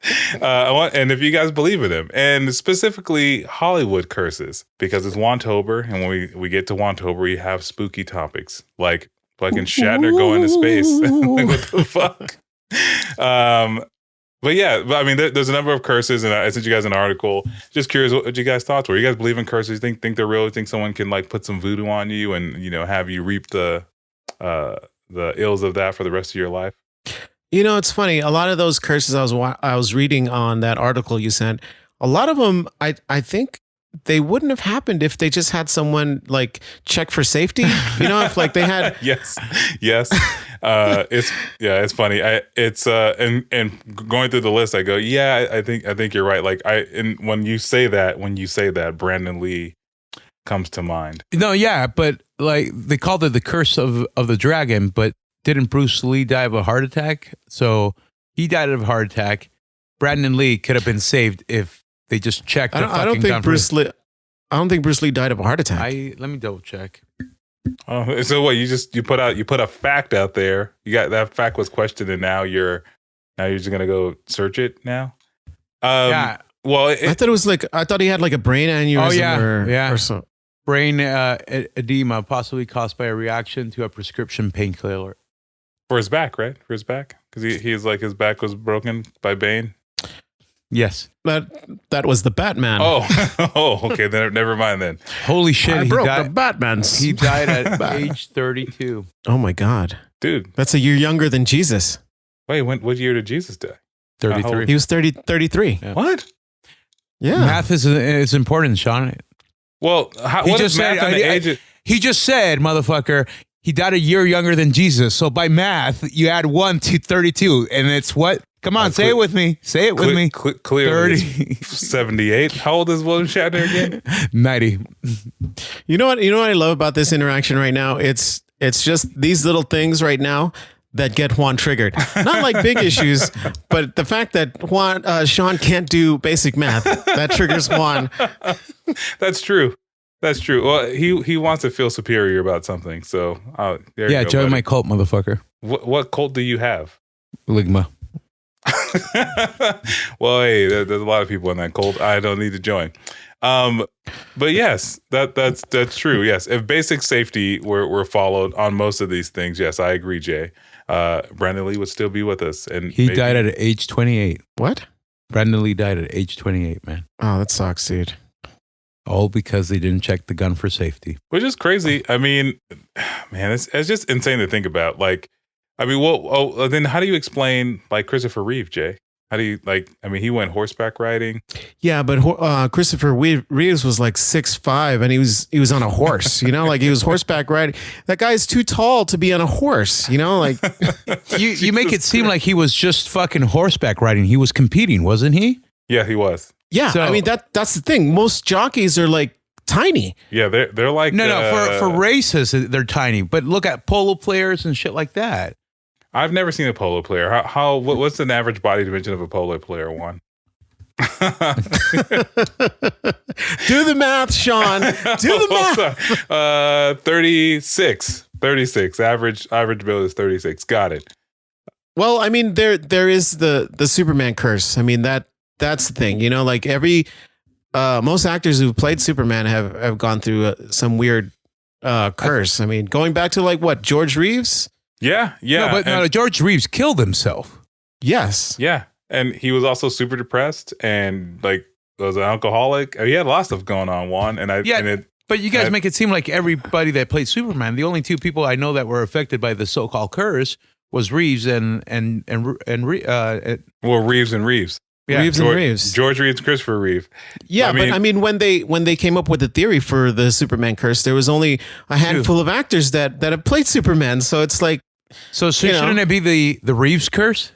Speaker 1: and if you guys believe in them, and specifically Hollywood curses, because it's Wantober, and when we get to Wantober, we have spooky topics like fucking Shatner going to space. Like, what the fuck? But yeah, I mean, there's a number of curses, and I sent you guys an article. Just curious, what you guys' thoughts were. You guys believe in curses? Think they're real? Think someone can like put some voodoo on you and have you reap the ills of that for the rest of your life?
Speaker 2: It's funny. A lot of those curses I was reading on that article you sent, a lot of them I think they wouldn't have happened if they just had someone like check for safety. If like they had
Speaker 1: yes. It's funny. And going through the list, I go, yeah, I think you're right. Like when you say that, Brandon Lee comes to mind.
Speaker 3: No, yeah, but like they called it the curse of the dragon, but didn't Bruce Lee die of a heart attack? So he died of a heart attack. Brandon Lee could have been saved if they just checked.
Speaker 2: I don't think Bruce Lee died of a heart attack.
Speaker 3: Let me double check.
Speaker 1: Oh, so what? You put a fact out there. You got that fact was questioned, and now you're just gonna go search it now.
Speaker 3: Yeah.
Speaker 1: Well,
Speaker 2: I thought he had like a brain aneurysm or so.
Speaker 3: Brain edema, possibly caused by a reaction to a prescription painkiller.
Speaker 1: For his back, right? For his back, because he's like his back was broken by Bane.
Speaker 3: Yes,
Speaker 2: that was the Batman.
Speaker 1: Oh, okay. Then never mind. Then
Speaker 3: holy shit,
Speaker 2: he broke the Batman's.
Speaker 3: He died at age 32.
Speaker 2: Oh my god,
Speaker 1: dude,
Speaker 2: that's a year younger than Jesus.
Speaker 1: Wait, what year did Jesus die?
Speaker 3: 33.
Speaker 2: He was 33.
Speaker 3: Yeah.
Speaker 1: What?
Speaker 2: Yeah,
Speaker 3: math is important, Sean.
Speaker 1: Well,
Speaker 3: he just said, motherfucker, he died a year younger than Jesus. So by math, you add 1 to 32, and it's what? Come on, say it with me. Say it with me.
Speaker 1: Clearly, 78. How old is William Shatner again?
Speaker 3: 90.
Speaker 2: You know what I love about this interaction right now? It's just these little things right now that get Juan triggered. Not like big issues, but the fact that Sean can't do basic math, that triggers Juan.
Speaker 1: That's true. Well, he wants to feel superior about something. So there you go,
Speaker 3: join
Speaker 1: buddy.
Speaker 3: my cult, motherfucker.
Speaker 1: What cult do you have?
Speaker 3: Ligma.
Speaker 1: Well, hey, there's a lot of people in that cult. I don't need to join. But yes, that's true. Yes, if basic safety were followed on most of these things, yes, I agree, Jay. Brandon Lee would still be with us, and
Speaker 3: He died at age 28.
Speaker 2: What?
Speaker 3: Brandon Lee died at age 28, man.
Speaker 2: Oh, that sucks, dude.
Speaker 3: All because they didn't check the gun for safety.
Speaker 1: which is crazy. I mean, man, it's just insane to think about. Like, I mean, well, then how do you explain like Christopher Reeve, Jay? How do you like? I mean, he went horseback riding.
Speaker 2: Yeah, but Christopher Reeves was like 6'5", and he was on a horse. You know, like he was horseback riding. That guy's too tall to be on a horse. You know, like
Speaker 3: You make it seem like he was just fucking horseback riding. He was competing, wasn't he?
Speaker 1: Yeah, he was.
Speaker 2: yeah.
Speaker 3: So-
Speaker 2: I mean that's the thing. Most jockeys are like tiny.
Speaker 1: Yeah, they're like
Speaker 3: No, for races they're tiny. But look at polo players and shit like that.
Speaker 1: I've never seen a polo player. What's an average body dimension of a polo player? One.
Speaker 2: Do the math, Sean. Do the math.
Speaker 1: 36. Average build is 36. Got it.
Speaker 2: Well, I mean, there is the Superman curse. I mean, that's the thing. You know, like most actors who've played Superman have gone through some weird curse. I mean, going back to like what, George Reeves?
Speaker 1: Yeah.
Speaker 3: No, George Reeves killed himself.
Speaker 2: Yes.
Speaker 1: Yeah. And he was also super depressed and like was an alcoholic. He had a lot of stuff going on, Juan.
Speaker 3: But you guys make it seem like everybody that played Superman, the only two people I know that were affected by the so-called curse was Reeves and
Speaker 1: Reeves and Reeves.
Speaker 3: Yeah,
Speaker 2: Reeves and Reeves.
Speaker 1: George Reeves, Christopher Reeve.
Speaker 2: Yeah, but I mean, when they came up with the theory for the Superman curse, there was only a handful of actors that have played Superman. So it's like,
Speaker 3: So shouldn't it be the Reeves curse?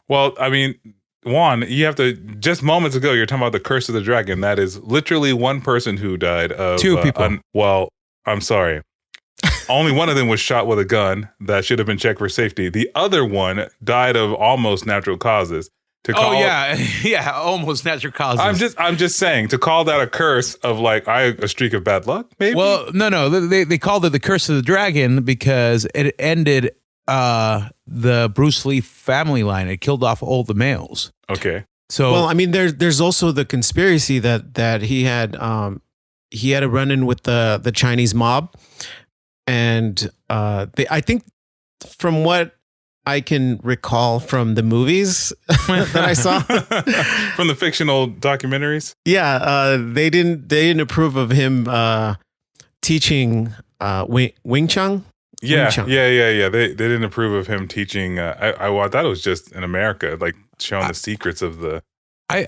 Speaker 1: Well, I mean, Juan, you have to, just moments ago, you're talking about the curse of the dragon. That is literally one person who died of...
Speaker 3: Two people.
Speaker 1: Well, I'm sorry. Only one of them was shot with a gun that should have been checked for safety. The other one died of almost natural causes.
Speaker 3: Almost natural causes.
Speaker 1: I'm just saying, to call that a curse of like a streak of bad luck, maybe?
Speaker 3: Well, no, they called it the curse of the dragon because it ended the Bruce Lee family line. It killed off all the males.
Speaker 1: Okay.
Speaker 3: So
Speaker 2: well, I mean, there's also the conspiracy that he had a run-in with the Chinese mob, and I think from what I can recall from the movies that I saw
Speaker 1: from the fictional documentaries.
Speaker 2: Yeah, they didn't approve of him teaching Wing Chun.
Speaker 1: Yeah. They didn't approve of him teaching. I thought it was just in America, like showing the secrets of the.
Speaker 3: I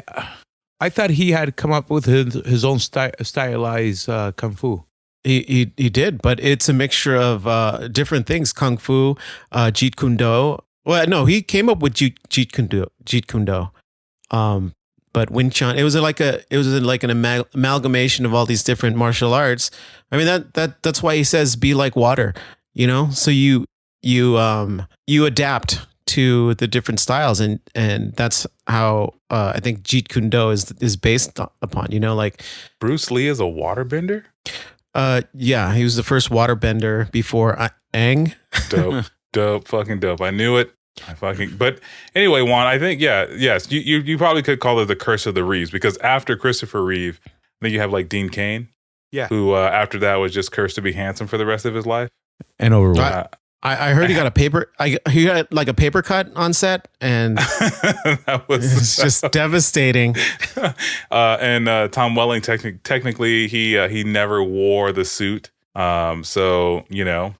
Speaker 3: thought he had come up with his own stylized kung fu.
Speaker 2: He did, but it's a mixture of different things: kung fu, Jeet Kune Do. Well, no, he came up with Jeet Kune Do. But Wing Chun, it was like an amalgamation of all these different martial arts. I mean that's why he says be like water, you know. So you adapt to the different styles, and that's how I think Jeet Kune Do is based upon. You know, like
Speaker 1: Bruce Lee is a waterbender.
Speaker 2: Yeah, he was the first waterbender before Aang.
Speaker 1: Dope, fucking dope. I knew it. But anyway, Juan, I think, yes, you probably could call it the curse of the Reeves, because after Christopher Reeve, I think you have like Dean Cain, who after that was just cursed to be handsome for the rest of his life.
Speaker 3: And overweight.
Speaker 2: I heard he got he got like a paper cut on set, and
Speaker 1: that was
Speaker 2: it's just devastating.
Speaker 1: And Tom Welling, technically, he never wore the suit, so you know,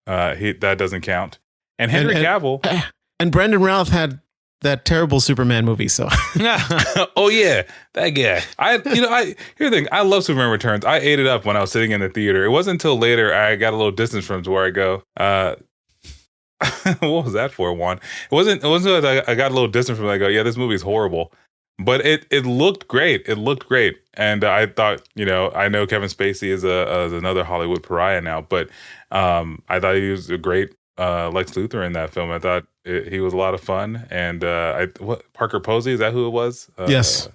Speaker 1: that doesn't count. And Henry Cavill
Speaker 2: and Brendan Routh had that terrible Superman movie. So,
Speaker 1: oh yeah, that guy. Here's the thing. I love Superman Returns. I ate it up when I was sitting in the theater. It wasn't until later I got a little distance from to where I go. What was that for, Juan? It wasn't until I got a little distance from it. I go, yeah, this movie is horrible, but it looked great. It looked great, and I thought, you know, I know Kevin Spacey is another Hollywood pariah now, but I thought he was a great Lex Luthor in that film. I thought he was a lot of fun, and Parker Posey, is that who it was?
Speaker 2: Yes.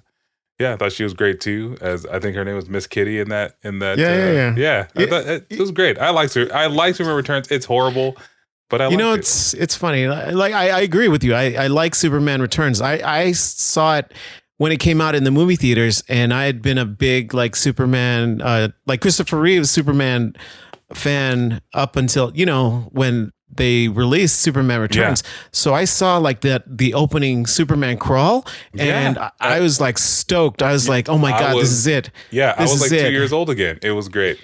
Speaker 1: Yeah, I thought she was great too. As I think her name was Miss Kitty in that.
Speaker 2: Yeah.
Speaker 1: I thought it was great. I liked her. I liked Superman Returns. It's horrible, but
Speaker 2: it's funny. Like I agree with you. I like Superman Returns. I saw it when it came out in the movie theaters, and I had been a big like Superman, like Christopher Reeve's Superman fan up until, you know, when they released Superman Returns. Yeah. So I saw like the opening Superman crawl, and I was like stoked. I was like, oh my God, this is it.
Speaker 1: Yeah, I was like 2 years old again. It was great.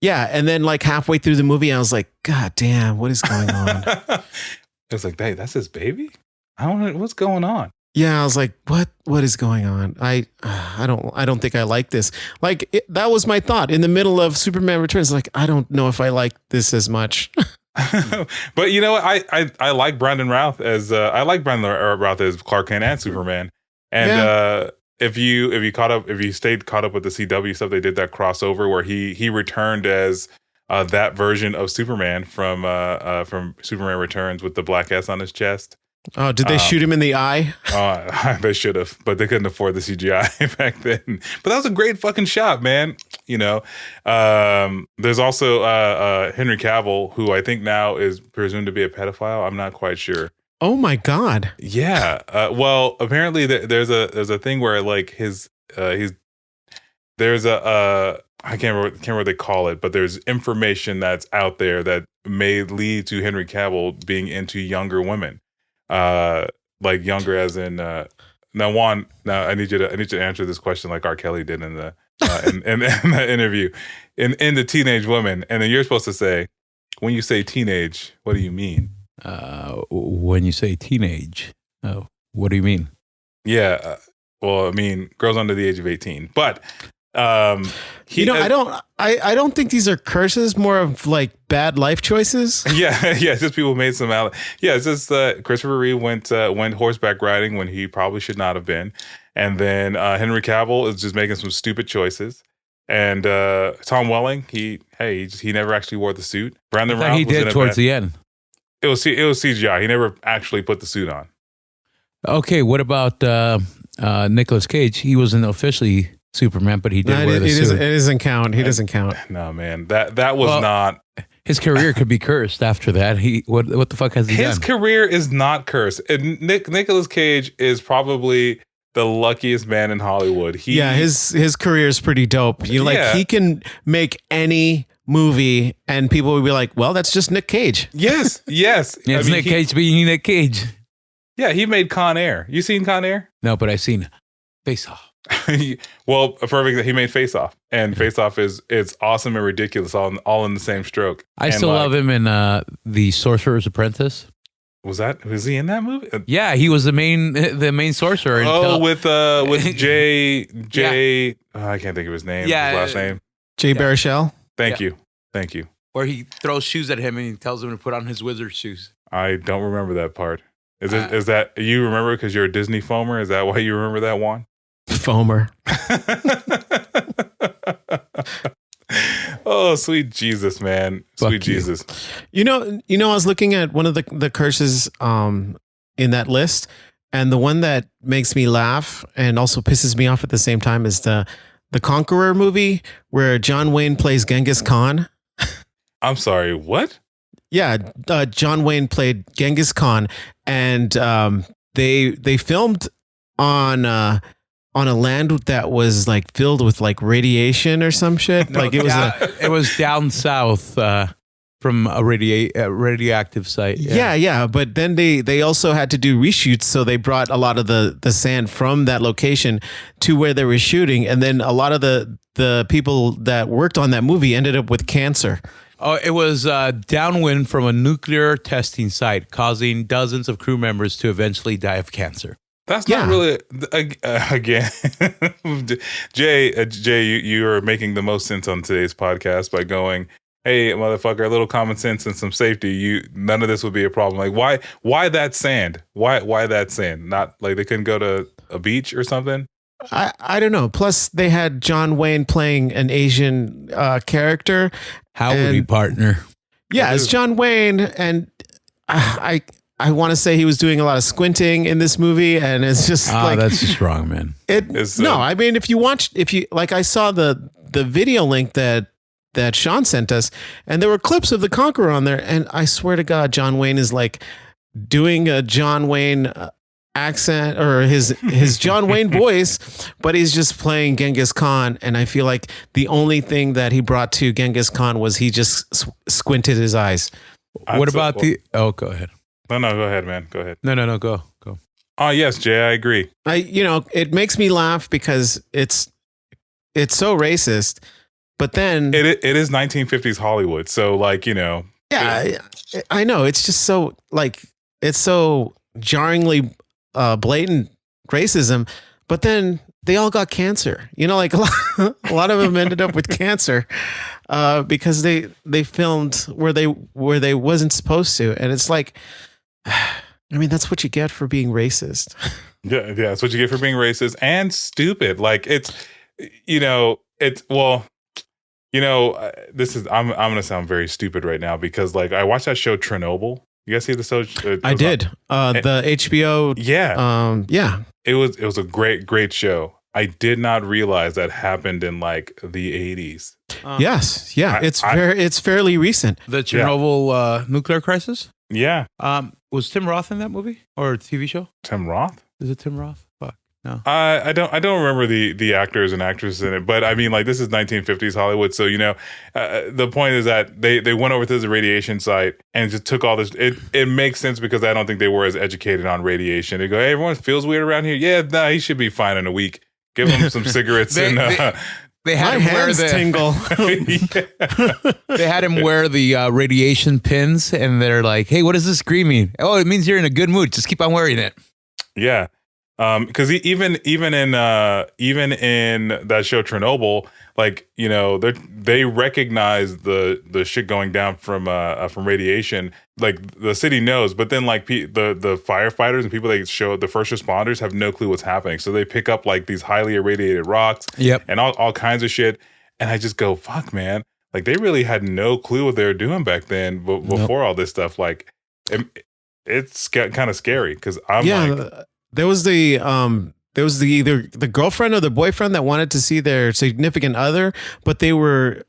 Speaker 2: Yeah, and then like halfway through the movie, I was like, God damn, what is going on?
Speaker 1: It was like, hey, that's his baby? I don't know what's going on.
Speaker 2: Yeah, I was like, what is going on? I don't think I like this. Like that was my thought in the middle of Superman Returns. Like, I don't know if I like this as much.
Speaker 1: But you know what? I like Brandon Routh as Routh as Clark Kent and Superman. And if you stayed caught up with the CW stuff, they did that crossover where he returned as that version of Superman from Superman Returns with the black S on his chest.
Speaker 2: Oh, did they shoot him in the eye?
Speaker 1: They should have, but they couldn't afford the CGI back then. But that was a great fucking shot, man. You know, there's also Henry Cavill, who I think now is presumed to be a pedophile. I'm not quite sure.
Speaker 2: Oh my God.
Speaker 1: Yeah. Well, apparently there's a thing where like there's a I can't remember what they call it, but there's information that's out there that may lead to Henry Cavill being into younger women. Like younger as in now Juan, I need you to answer this question like R. Kelly did in the in the interview in the teenage woman, and then you're supposed to say, when you say teenage, what do you mean?
Speaker 3: When you say teenage, what do you mean?
Speaker 1: Yeah, well, I mean girls under the age of 18, but
Speaker 2: I don't think these are curses, more of like bad life choices.
Speaker 1: Yeah, just people made some it's just Christopher Reeve went horseback riding when he probably should not have been, and then Henry Cavill is just making some stupid choices, and Tom Welling he never actually wore the suit. Brandon Routh
Speaker 3: he did towards the end.
Speaker 1: It was CGI. He never actually put the suit on.
Speaker 3: Okay, what about Nicolas Cage? He wasn't officially Superman, but he did wear the suit.
Speaker 2: It doesn't count. He doesn't count.
Speaker 1: No, man. That was not.
Speaker 3: His career could be cursed after that. What the fuck has he done?
Speaker 1: His career is not cursed. Nicolas Cage is probably the luckiest man in Hollywood.
Speaker 2: His career is pretty dope. He can make any movie and people would be like, well, that's just Nick Cage.
Speaker 1: Yes.
Speaker 3: It's Nick Cage being Nick Cage.
Speaker 1: Yeah, he made Con Air. You seen Con Air?
Speaker 3: No, but I've seen Face Off.
Speaker 1: Well, perfect. He made Face Off, and Face Off it's awesome and ridiculous, all in the same stroke.
Speaker 3: I still love him in The Sorcerer's Apprentice.
Speaker 1: Was he in that movie?
Speaker 3: Yeah, he was the main sorcerer.
Speaker 1: With Jay. I can't think of his name.
Speaker 3: Yeah,
Speaker 1: his last name.
Speaker 2: Jay Baruchel.
Speaker 1: Thank you.
Speaker 3: Where he throws shoes at him and he tells him to put on his wizard shoes.
Speaker 1: I don't remember that part. Is that you remember because you're a Disney foamer? Is that why you remember that one?
Speaker 2: Foamer.
Speaker 1: Oh, sweet Jesus, man. Sweet Jesus.
Speaker 2: You know, I was looking at one of the curses in that list, and the one that makes me laugh and also pisses me off at the same time is the Conqueror movie where John Wayne plays Genghis Khan.
Speaker 1: I'm sorry, what?
Speaker 2: Yeah, John Wayne played Genghis Khan, and they filmed on a land that was like filled with like radiation or some shit.
Speaker 3: No,
Speaker 2: like
Speaker 3: it was down south from a radioactive site.
Speaker 2: Yeah. But then they also had to do reshoots, so they brought a lot of the sand from that location to where they were shooting, and then a lot of the people that worked on that movie ended up with cancer.
Speaker 3: Oh, it was downwind from a nuclear testing site, causing dozens of crew members to eventually die of cancer.
Speaker 1: That's not really again, Jay. You are making the most sense on today's podcast by going, "Hey, motherfucker, a little common sense and some safety. None of this would be a problem. Like, why that sand? Why that sand? Not like they couldn't go to a beach or something."
Speaker 2: I don't know. Plus, they had John Wayne playing an Asian character.
Speaker 3: How would he partner?
Speaker 2: Yeah, it's John Wayne, and I want to say he was doing a lot of squinting in this movie, and it's just like
Speaker 3: that's just wrong, man.
Speaker 2: I mean, if you I saw the video link that Sean sent us, and there were clips of the Conqueror on there, and I swear to God, John Wayne is like doing a John Wayne accent or his John Wayne voice, but he's just playing Genghis Khan. And I feel like the only thing that he brought to Genghis Khan was he just squinted his eyes.
Speaker 3: What about Oh, go ahead.
Speaker 1: No, go ahead, man. Go ahead.
Speaker 3: No, go.
Speaker 1: Oh, yes, Jay, I agree.
Speaker 2: It makes me laugh because it's so racist, but then
Speaker 1: It is 1950s Hollywood. So like,
Speaker 2: yeah, I know. It's just so like, it's so jarringly blatant racism, but then they all got cancer. Like a lot of them ended up with cancer because they filmed where they wasn't supposed to. And it's like, I mean, that's what you get for being racist.
Speaker 1: Yeah, that's what you get for being racist and stupid. Like this is I'm gonna sound very stupid right now because like I watched that show Chernobyl. You guys see the show?
Speaker 2: I did. The HBO.
Speaker 1: Yeah.
Speaker 2: Yeah.
Speaker 1: It was a great show. I did not realize that happened in like the 80s.
Speaker 2: Yes. Yeah. It's fairly recent.
Speaker 3: The Chernobyl nuclear crisis.
Speaker 1: Yeah.
Speaker 3: Was Tim Roth in that movie or TV show?
Speaker 1: Tim Roth?
Speaker 3: Is it Tim Roth? Fuck. No.
Speaker 1: I don't remember the actors and actresses in it, but I mean, like, this is 1950s Hollywood, so the point is that they went over to the radiation site and just took all this. It makes sense because I don't think they were as educated on radiation. They go, hey, everyone feels weird around here. Yeah, nah, he should be fine in a week. Give him some cigarettes
Speaker 3: They had
Speaker 2: my
Speaker 3: him wear
Speaker 2: hands tingle.
Speaker 3: They had him wear the radiation pins, and they're like, "Hey, what does this green mean? Oh, it means you're in a good mood. Just keep on wearing it."
Speaker 1: Yeah, because even in that show Chernobyl, like they recognize the shit going down from radiation. Like the city knows, but then like the firefighters and people they show the first responders have no clue what's happening, so they pick up like these highly irradiated rocks, and all kinds of shit. And I just go, fuck, man! Like they really had no clue what they were doing back then, before all this stuff. Like it's kind of scary because
Speaker 2: there was either the girlfriend or the boyfriend that wanted to see their significant other, but they were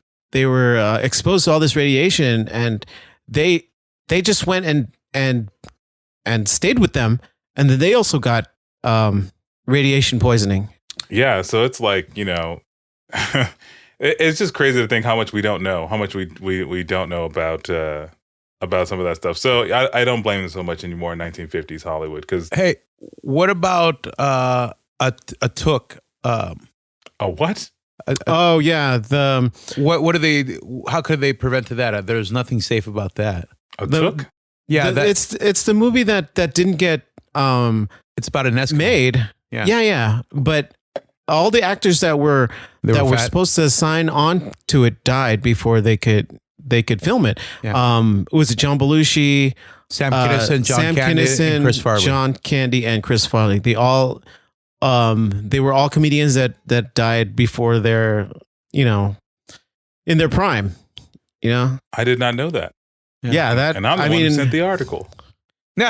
Speaker 2: exposed to all this radiation, and they just went and stayed with them, and then they also got radiation poisoning.
Speaker 1: Yeah, so it's like it's just crazy to think how much we don't know, how much we don't know about some of that stuff. So I don't blame them so much anymore in 1950s Hollywood. Because
Speaker 3: hey, what about a took?
Speaker 1: A what?
Speaker 2: Oh yeah,
Speaker 3: what do they? How could they prevent that? There's nothing safe about that.
Speaker 1: A took?
Speaker 3: Yeah,
Speaker 2: it's the movie that didn't get
Speaker 3: it's about an Eskimo.
Speaker 2: made. Yeah. But all the actors that were supposed to sign on to it died before they could film it.
Speaker 3: Yeah.
Speaker 2: Was it John Belushi,
Speaker 3: Sam Kinison, John Candy, and Chris Farley.
Speaker 2: John Candy and Chris Farley. They were all comedians that died before their in their prime.
Speaker 1: I did not know that.
Speaker 2: Yeah, that.
Speaker 1: And I'm the one who sent the article.
Speaker 3: No,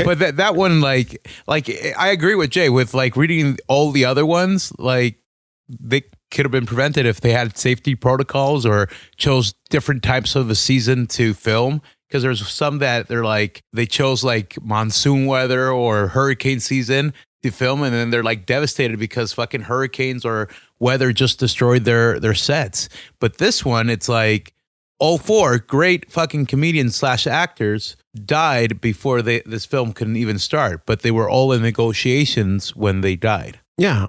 Speaker 3: but that one, like I agree with Jay with like reading all the other ones, like they could have been prevented if they had safety protocols or chose different types of the season to film. Because there's some that they chose like monsoon weather or hurricane season to film, and then they're like devastated because fucking hurricanes or weather just destroyed their sets. But this one, it's like all four great fucking comedians / actors died before this film couldn't even start, but they were all in negotiations when they died.
Speaker 2: Yeah.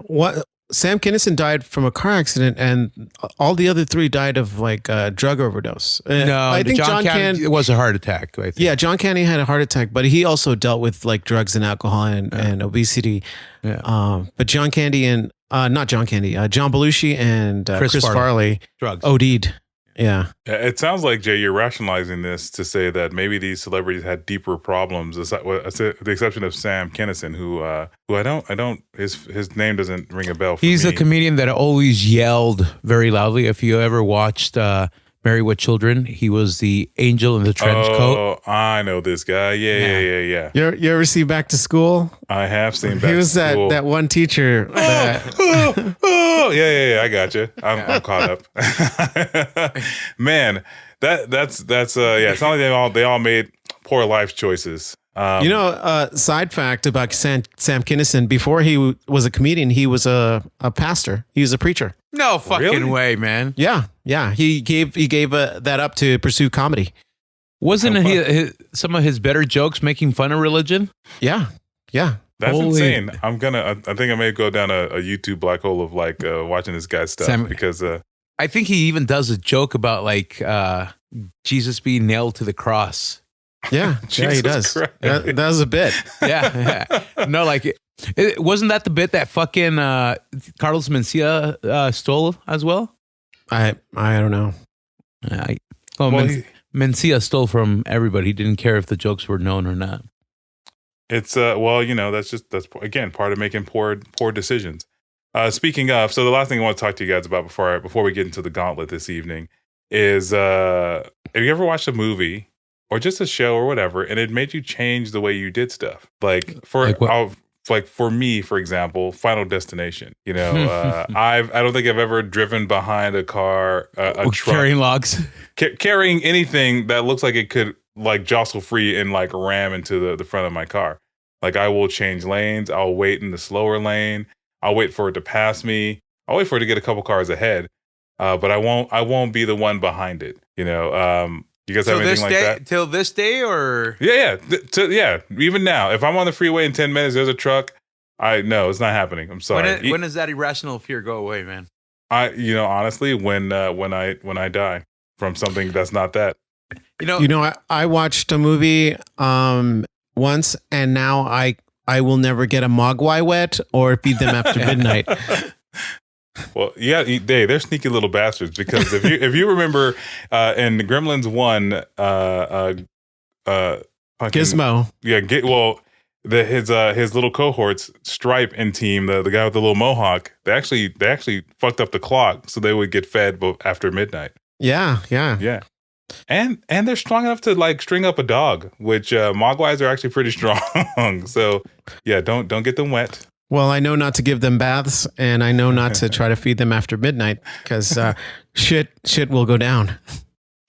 Speaker 2: Sam Kinison died from a car accident, and all the other three died of like a drug overdose.
Speaker 3: No, I think John Candy, it was a heart attack. I think.
Speaker 2: Yeah, John Candy had a heart attack, but he also dealt with like drugs and alcohol and obesity.
Speaker 3: Yeah.
Speaker 2: But John Candy and not John Candy, John Belushi and Chris Farley
Speaker 3: drugs
Speaker 2: OD'd. Yeah.
Speaker 1: It sounds like, Jay, you're rationalizing this to say that maybe these celebrities had deeper problems, with the exception of Sam Kinison, who I don't, his name doesn't ring a bell for
Speaker 3: He's
Speaker 1: me.
Speaker 3: a comedian that always yelled very loudly. If you ever watched Married with Children, he was the angel in the trench coat.
Speaker 1: Oh, I know this guy. Yeah.
Speaker 2: You ever see Back to School?
Speaker 1: I have seen Back
Speaker 2: He was
Speaker 1: to School.
Speaker 2: that one teacher.
Speaker 1: Yeah, I got you. I'm caught up. Man, that's yeah. It's not like they all made poor life choices.
Speaker 2: Side fact about Sam Kinison, before he was a comedian, he was a pastor. He was a preacher.
Speaker 3: No fucking
Speaker 1: Really?
Speaker 3: way, man.
Speaker 2: Yeah. He gave that up to pursue comedy.
Speaker 3: Wasn't some of his better jokes making fun of religion?
Speaker 2: Yeah.
Speaker 1: That's
Speaker 3: Holy-
Speaker 1: insane. I think I may go down a YouTube black hole of like watching this guy's stuff because
Speaker 3: I think he even does a joke about like Jesus being nailed to the cross.
Speaker 2: Yeah,
Speaker 1: Jesus
Speaker 2: he does.
Speaker 1: Christ.
Speaker 2: That was a bit.
Speaker 3: Yeah. No, like it wasn't that the bit that fucking Carlos Mencia stole as well?
Speaker 2: I don't know.
Speaker 3: Mencia stole from everybody. He didn't care if the jokes were known or not.
Speaker 1: it's that's again part of making poor decisions. Speaking of, so the last thing I want to talk to you guys about before we get into the gauntlet this evening is have you ever watched a movie or just a show or whatever, and it made you change the way you did stuff? Like for me, for example, Final Destination. You know, I don't think I've ever driven behind a car, a truck,
Speaker 3: Carrying logs.
Speaker 1: carrying anything that looks like it could like jostle free and like ram into the front of my car. Like I will change lanes. I'll wait in the slower lane. I'll wait for it to pass me. I'll wait for it to get a couple cars ahead. But I won't be the one behind it. You know, you guys have anything like that?
Speaker 3: Till this day, or
Speaker 1: Yeah. Even now, if I'm on the freeway in 10 minutes, there's a truck. No, it's not happening. I'm sorry.
Speaker 3: when does that irrational fear go away, man?
Speaker 1: Honestly, when I die from something that's not that.
Speaker 2: I watched a movie once, and now I will never get a mogwai wet or feed them after midnight.
Speaker 1: Well, yeah, they're sneaky little bastards because if you remember in Gremlins 1,
Speaker 2: Gizmo.
Speaker 1: Yeah, his little cohorts, Stripe and team, the guy with the little mohawk, they actually fucked up the clock so they would get fed after midnight.
Speaker 2: Yeah.
Speaker 1: And they're strong enough to like string up a dog, which mogwais are actually pretty strong. So yeah, don't get them wet.
Speaker 2: Well, I know not to give them baths, and I know not to try to feed them after midnight because shit will go down.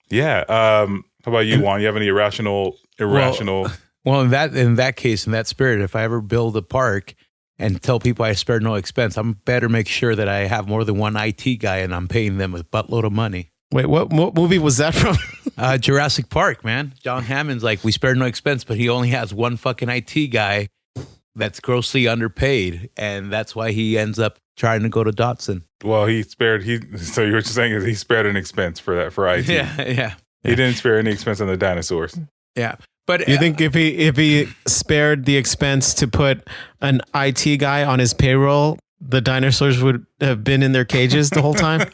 Speaker 1: Yeah. How about you, Juan? You have any irrational?
Speaker 3: Well, in that case, in that spirit, if I ever build a park and tell people I spared no expense, I'm better make sure that I have more than one IT guy and I'm paying them a buttload of money.
Speaker 2: Wait, what movie was that from?
Speaker 3: Jurassic Park, man. John Hammond's like, we spared no expense, but he only has one fucking IT guy that's grossly underpaid, and that's why he ends up trying to go to Dotson.
Speaker 1: Well, so you're saying is he spared an expense for IT.
Speaker 3: Yeah.
Speaker 1: He didn't spare any expense on the dinosaurs.
Speaker 3: Yeah. But
Speaker 2: You think if he spared the expense to put an IT guy on his payroll, the dinosaurs would have been in their cages the whole time?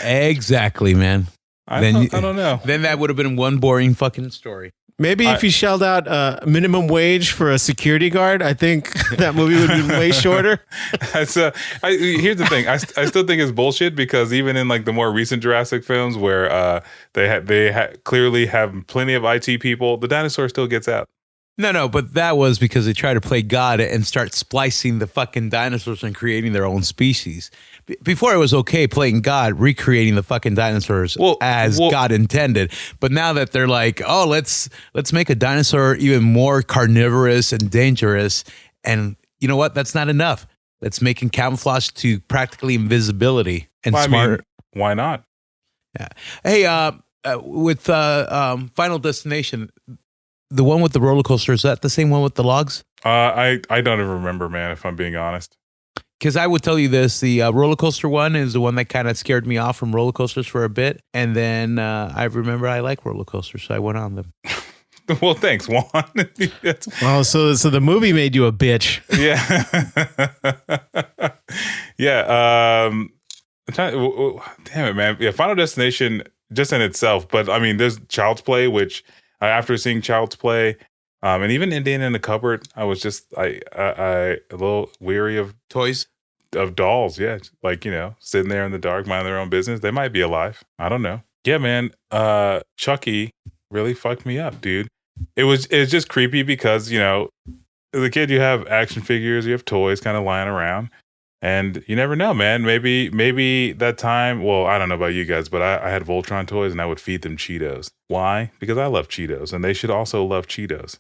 Speaker 3: Exactly, man.
Speaker 1: I don't know.
Speaker 3: Then that would have been one boring fucking story.
Speaker 2: Maybe if he shelled out minimum wage for a security guard, I think that movie would be way shorter.
Speaker 1: Here's the thing. I still think it's bullshit because even in like the more recent Jurassic films where they clearly have plenty of IT people, the dinosaur still gets out.
Speaker 3: No, but that was because they tried to play God and start splicing the fucking dinosaurs and creating their own species. Before it was okay playing God, recreating the fucking dinosaurs as God intended. But now that they're like, oh, let's make a dinosaur even more carnivorous and dangerous. And you know what? That's not enough. Let's make him camouflage to practically invisibility and smart.
Speaker 1: I mean, why not?
Speaker 3: Yeah. Hey, with Final Destination, the one with the roller coaster, is that the same one with the logs?
Speaker 1: I don't even remember, man, if I'm being honest.
Speaker 3: Because I would tell you this, the roller coaster one is the one that kind of scared me off from roller coasters for a bit. And then I remember I like roller coasters, so I went on them.
Speaker 1: Well, thanks, Juan.
Speaker 2: Well, so the movie made you a bitch.
Speaker 1: Yeah. Yeah. Damn it, man. Yeah, Final Destination just in itself. But I mean, there's Child's Play, which after seeing Child's Play, and even Indiana in the Cupboard, I was just I a little weary of
Speaker 3: Toys?
Speaker 1: Of dolls. Yeah, like, you know, sitting there in the dark, minding their own business. They might be alive. I don't know. Yeah, man. Chucky really fucked me up, dude. It's just creepy because, you know, as a kid, you have action figures, you have toys kind of lying around, and you never know, man. Maybe that time. Well, I don't know about you guys, but I had Voltron toys, and I would feed them Cheetos. Why? Because I love Cheetos, and they should also love Cheetos.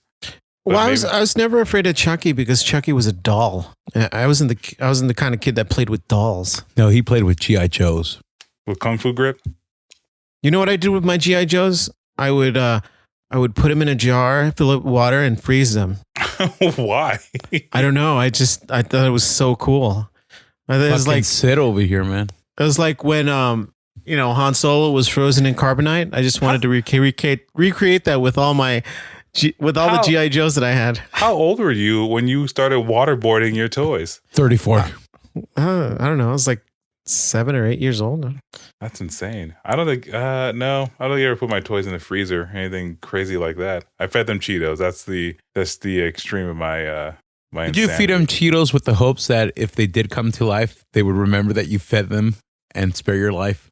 Speaker 2: Well, I
Speaker 1: maybe-
Speaker 2: was never afraid of Chucky because Chucky was a doll. I wasn't the kind of kid that played with dolls.
Speaker 3: No, he played with GI Joes.
Speaker 1: with Kung Fu grip.
Speaker 2: You know what I did with my GI Joes? I would put them in a jar, fill it with water, and freeze them.
Speaker 1: Why?
Speaker 2: I don't know. I thought it was so cool. I thought it was
Speaker 3: Fucking
Speaker 2: like
Speaker 3: sit over here, man.
Speaker 2: it was like when Han Solo was frozen in carbonite. I just wanted to recreate that with all my the GI Joes that I had.
Speaker 1: How old were you when you started waterboarding your toys?
Speaker 3: 34.
Speaker 2: I don't know. I was like 7 or 8 years old.
Speaker 1: That's insane. I don't think no, I don't think I ever put my toys in the freezer or anything crazy like that. I fed them Cheetos. That's the extreme of my my
Speaker 3: Did you feed them Cheetos with the hopes that if they did come to life, they would remember that you fed them and spare your life?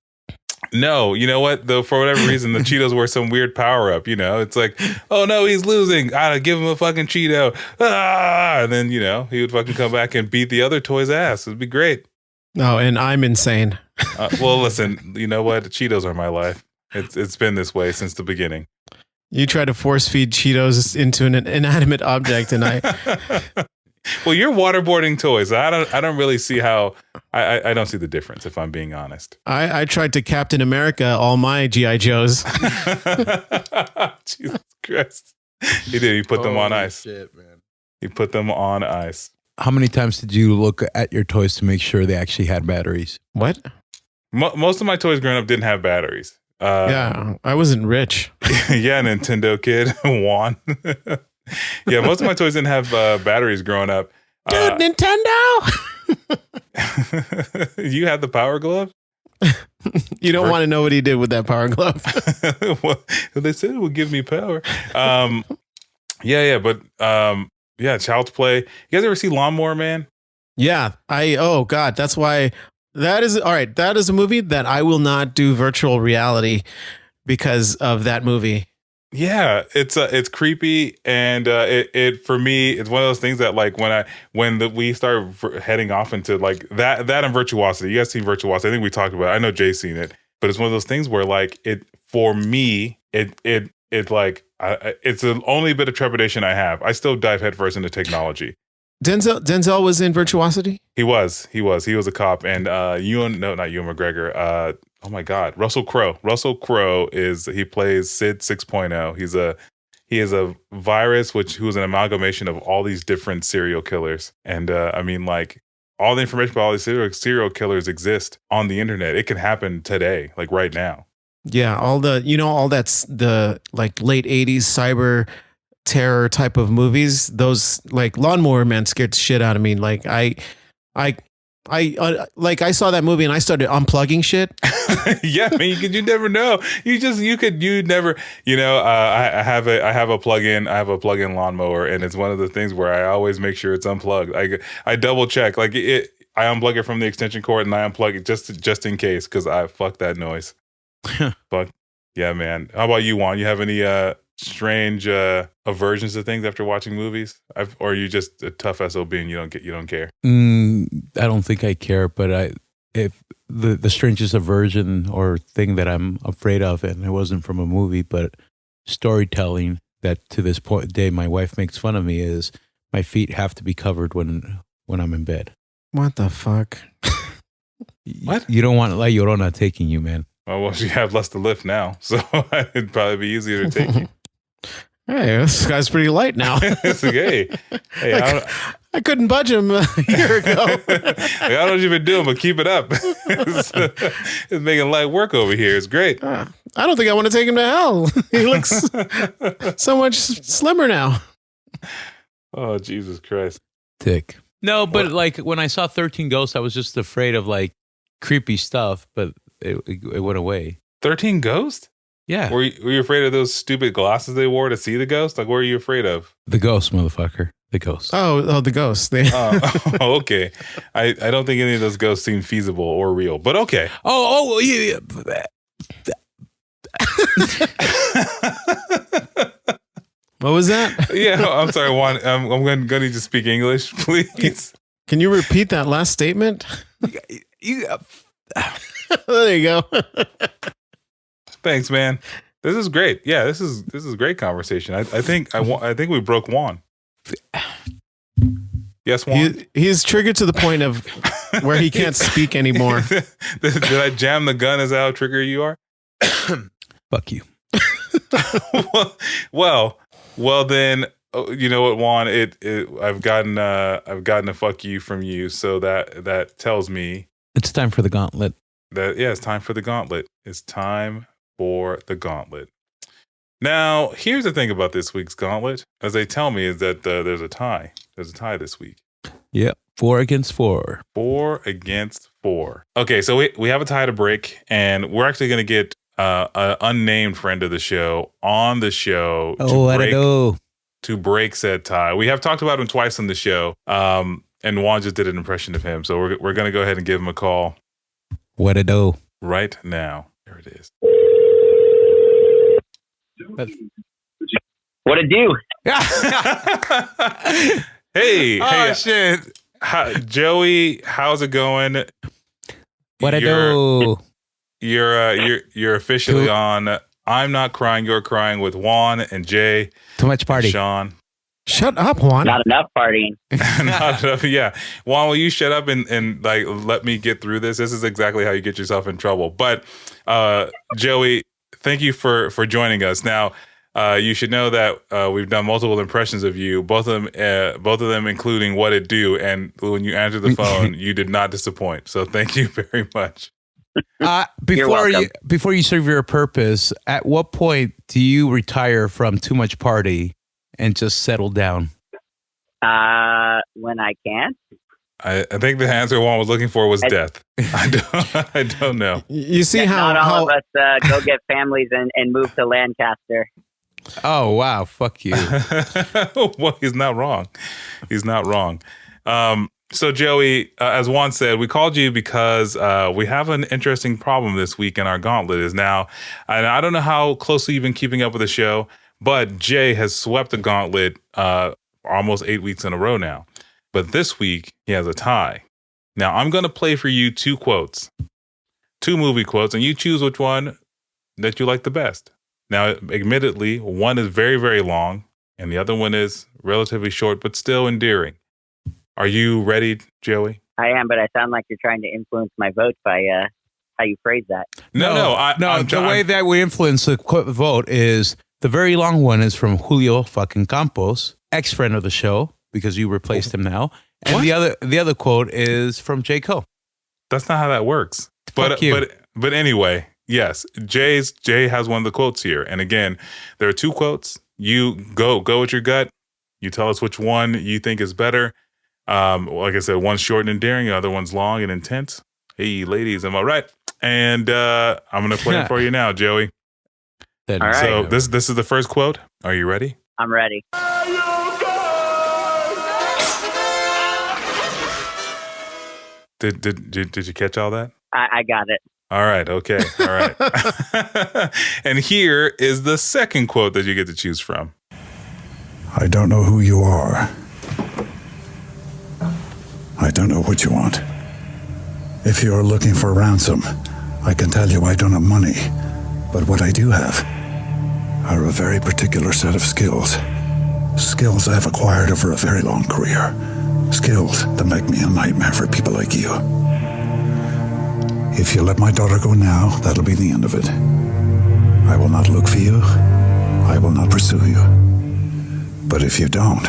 Speaker 1: No, you know what? Though for whatever reason, the Cheetos were some weird power up. You know, it's like, oh no, he's losing. Gotta give him a fucking Cheeto. And then he would fucking come back and beat the other toy's ass. It'd be great.
Speaker 2: No, and I'm insane.
Speaker 1: Well, listen, you know what? Cheetos are my life. It's been this way since the beginning.
Speaker 2: You try to force feed Cheetos into an inanimate object, and I.
Speaker 1: Well, you're waterboarding toys. I don't really see how. I don't see the difference, if I'm being honest.
Speaker 2: I tried to Captain America all my GI Joes.
Speaker 1: Jesus Christ! He did. He put them on ice.
Speaker 3: Shit, man.
Speaker 1: He put them on ice.
Speaker 3: How many times did you look at your toys to make sure they actually had batteries?
Speaker 2: What?
Speaker 1: Most of my toys growing up didn't have batteries.
Speaker 2: Yeah, I wasn't rich.
Speaker 1: Yeah, Nintendo kid, Juan. Yeah, most of my toys didn't have batteries growing up.
Speaker 2: Dude, Nintendo!
Speaker 1: You had the Power Glove?
Speaker 2: You don't want to know what he did with that Power Glove.
Speaker 1: Well, they said it would give me power. Yeah, Child's Play. You guys ever see Lawnmower Man?
Speaker 2: Yeah, oh God, that's why that is all right. That is a movie that I will not do virtual reality because of that movie.
Speaker 1: Yeah, it's creepy, and it for me, it's one of those things that like when we start heading off into like that and Virtuosity. You guys seen Virtuosity? I think we talked about it. I know Jay's seen it, but it's one of those things where like it for me it's like it's the only bit of trepidation I have. I still dive headfirst into technology.
Speaker 2: Denzel was in Virtuosity.
Speaker 1: He was a cop, and not Ewan McGregor. Oh my God, Russell Crowe. Russell Crowe he plays Sid 6.0. He is a virus who's an amalgamation of all these different serial killers, and I mean like all the information about all these serial killers exist on the internet. It can happen today, like right now.
Speaker 2: Yeah, all that's the like late 80s cyber terror type of movies. Those like Lawnmower Man scared the shit out of me. Like I saw that movie and I started unplugging shit.
Speaker 1: Yeah, I mean, you never know. I have a plug-in lawnmower, and it's one of the things where I always make sure it's unplugged. I double check, like I unplug it from the extension cord and I unplug it just in case, because I fuck that noise. But yeah, man. How about you, Juan? You have any strange aversions to things after watching movies, or are you just a tough SOB and you don't care?
Speaker 3: I don't think I care, but if the strangest aversion or thing that I'm afraid of, and it wasn't from a movie, but storytelling that to this point day my wife makes fun of me, is my feet have to be covered when I'm in bed.
Speaker 2: What the fuck?
Speaker 1: What?
Speaker 3: You don't want La Llorona taking you, man.
Speaker 1: Oh, well, you have less to lift now, so it'd probably be easier to take you.
Speaker 2: Hey, this guy's pretty light now.
Speaker 1: It's okay. Hey,
Speaker 2: I couldn't budge him a year ago.
Speaker 1: Like, I don't know what you've been doing, but keep it up. It's making light work over here. It's great.
Speaker 2: I don't think I want to take him to hell. He looks so much slimmer now.
Speaker 1: Oh, Jesus Christ.
Speaker 3: Tick. No, but like when I saw 13 Ghosts, I was just afraid of like creepy stuff, but it went away.
Speaker 1: 13 Ghosts?
Speaker 3: Yeah.
Speaker 1: Were you afraid of those stupid glasses they wore to see the ghost? Like, what were you afraid of?
Speaker 3: The ghost, motherfucker. The ghost.
Speaker 2: Oh, the ghost.
Speaker 1: Okay. I don't think any of those ghosts seem feasible or real, but okay.
Speaker 3: Oh, yeah.
Speaker 2: What was that?
Speaker 1: Yeah, I'm sorry, Juan. I'm going to need to speak English, please.
Speaker 2: Can you repeat that last statement?
Speaker 3: You,
Speaker 2: There you go.
Speaker 1: Thanks, man. This is great. Yeah, this is great conversation. I think we broke Juan. Yes, Juan.
Speaker 2: He's triggered to the point of where he can't speak anymore.
Speaker 1: Did I jam the gun? Is that how trigger you are?
Speaker 3: Fuck you.
Speaker 1: well, then you know what, Juan? I've gotten a fuck you from you, so that tells me
Speaker 3: it's time for the gauntlet.
Speaker 1: It's time for the gauntlet. It's time for the gauntlet. Now, here's the thing about this week's gauntlet, as they tell me, is that there's a tie. There's a tie this week.
Speaker 3: Yep, 4 against 4.
Speaker 1: 4 against 4. Okay, so we have a tie to break, and we're actually going to get an unnamed friend of the show on the show to break said tie. We have talked about him twice on the show, and Juan just did an impression of him, so we're going to go ahead and give him a call.
Speaker 3: What a do.
Speaker 1: Right now. There it is.
Speaker 5: What it do?
Speaker 1: Hey.
Speaker 3: Shit.
Speaker 1: Joey, how's it going?
Speaker 3: What I do?
Speaker 1: You're officially on I'm Not Crying, You're Crying with Juan and Jay.
Speaker 3: Too much party.
Speaker 1: Sean.
Speaker 2: Shut up, Juan.
Speaker 5: Not enough partying.
Speaker 1: Not enough. Yeah. Juan, will you shut up and like let me get through this? This is exactly how you get yourself in trouble. But Joey, thank you for joining us. Now, you should know that we've done multiple impressions of you, both of them including What It Do, and when you answered the phone, you did not disappoint. So thank you very much.
Speaker 3: Before you serve your purpose, at what point do you retire from too much party and just settle down?
Speaker 5: When I can.
Speaker 1: I think the answer Juan was looking for was death. I don't know.
Speaker 2: You see
Speaker 5: not all of us go get families and move to Lancaster.
Speaker 3: Oh, wow. Fuck you.
Speaker 1: Well, he's not wrong. So, Joey, as Juan said, we called you because we have an interesting problem this week in our gauntlet is now, and I don't know how closely you've been keeping up with the show, but Jay has swept the gauntlet almost 8 weeks in a row now. But this week, he has a tie. Now, I'm going to play for you 2 quotes, 2 movie quotes, and you choose which one that you like the best. Now, admittedly, one is very, very long, and the other one is relatively short, but still endearing. Are you ready, Joey?
Speaker 5: I am, but I sound like you're trying to influence my vote by how you phrase that.
Speaker 1: No.
Speaker 3: The way that we influence the vote is the very long one is from Julio fucking Campos, ex-friend of the show, because you replaced him now. And the other quote is from J. Cole.
Speaker 1: That's not how that works.
Speaker 3: Fuck you.
Speaker 1: But anyway, yes, Jay has one of the quotes here. And again, there are 2 quotes. You go with your gut. You tell us which one you think is better. Like I said, one's short and endearing, the other one's long and intense. Hey, ladies, am I right? And I'm going to play it for you now, Joey.
Speaker 5: All right.
Speaker 1: So this is the first quote. Are you ready?
Speaker 5: I'm ready.
Speaker 1: Did you catch all that?
Speaker 5: I got it.
Speaker 1: All right. Okay. All right. And here is the second quote that you get to choose from.
Speaker 6: I don't know who you are. I don't know what you want. If you're looking for ransom, I can tell you I don't have money. But what I do have are a very particular set of skills. Skills I've acquired over a very long career. Skills that make me a nightmare for people like you. If you let my daughter go now, that'll be the end of it. I will not look for you. I will not pursue you. But if you don't,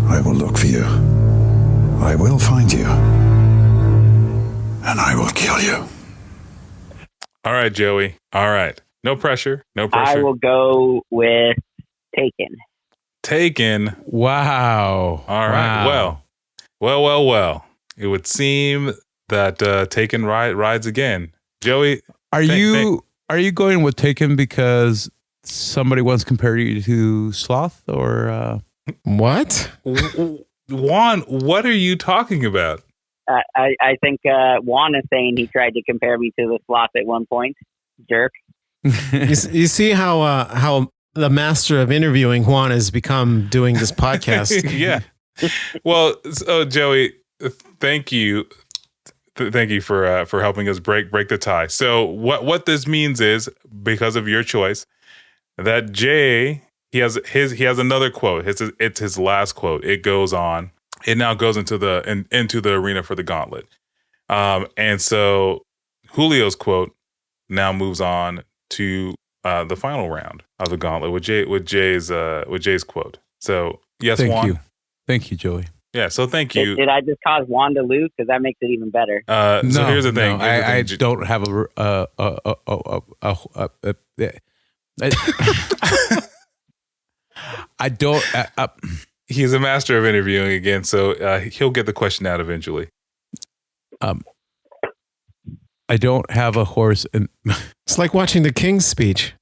Speaker 6: I will look for you. I will find you. And I will kill you.
Speaker 1: All right, Joey. All right. No pressure.
Speaker 5: I will go with Taken.
Speaker 1: Taken.
Speaker 3: Wow.
Speaker 1: All right.
Speaker 3: Wow.
Speaker 1: Well. It would seem that Taken rides again. Joey,
Speaker 3: are you going with Taken because somebody once compared you to Sloth or
Speaker 2: What?
Speaker 1: Juan, what are you talking about?
Speaker 5: I think Juan is saying he tried to compare me to the Sloth at one point. Jerk.
Speaker 2: You see how the master of interviewing Juan has become doing this podcast.
Speaker 1: Yeah. Well, so Joey, thank you Thank you for helping us break the tie. So what this means is, because of your choice, that Jay, he has another quote. It's his last quote. It goes on. It now goes into the arena for the gauntlet. And so Julio's quote now moves on to the final round of the gauntlet with Jay's quote. So yes, Juan.
Speaker 3: Thank you, Joey.
Speaker 1: Yeah, so thank you.
Speaker 5: Did I just cause Juan to lose? Because that makes it even better.
Speaker 1: So here's the thing.
Speaker 3: I don't have I don't.
Speaker 1: He's a master of interviewing again, so he'll get the question out eventually.
Speaker 3: I don't have a horse, and
Speaker 2: It's like watching the King's speech.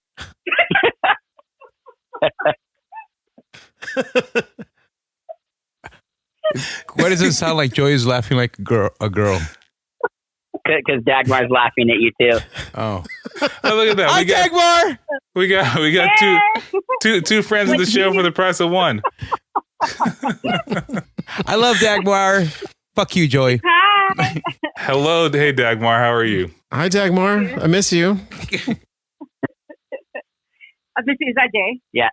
Speaker 3: why does it sound like Joey's laughing like a girl?
Speaker 5: Because Dagmar's laughing at you too.
Speaker 3: Oh,
Speaker 1: Look at that!
Speaker 3: Hi, Dagmar.
Speaker 1: We got two friends of the show for the price of one.
Speaker 3: I love Dagmar. Fuck you, Joey.
Speaker 7: Hi.
Speaker 1: Hello, hey Dagmar, how are you?
Speaker 2: Hi, Dagmar. I miss you.
Speaker 7: This is Ajay.
Speaker 5: Yeah.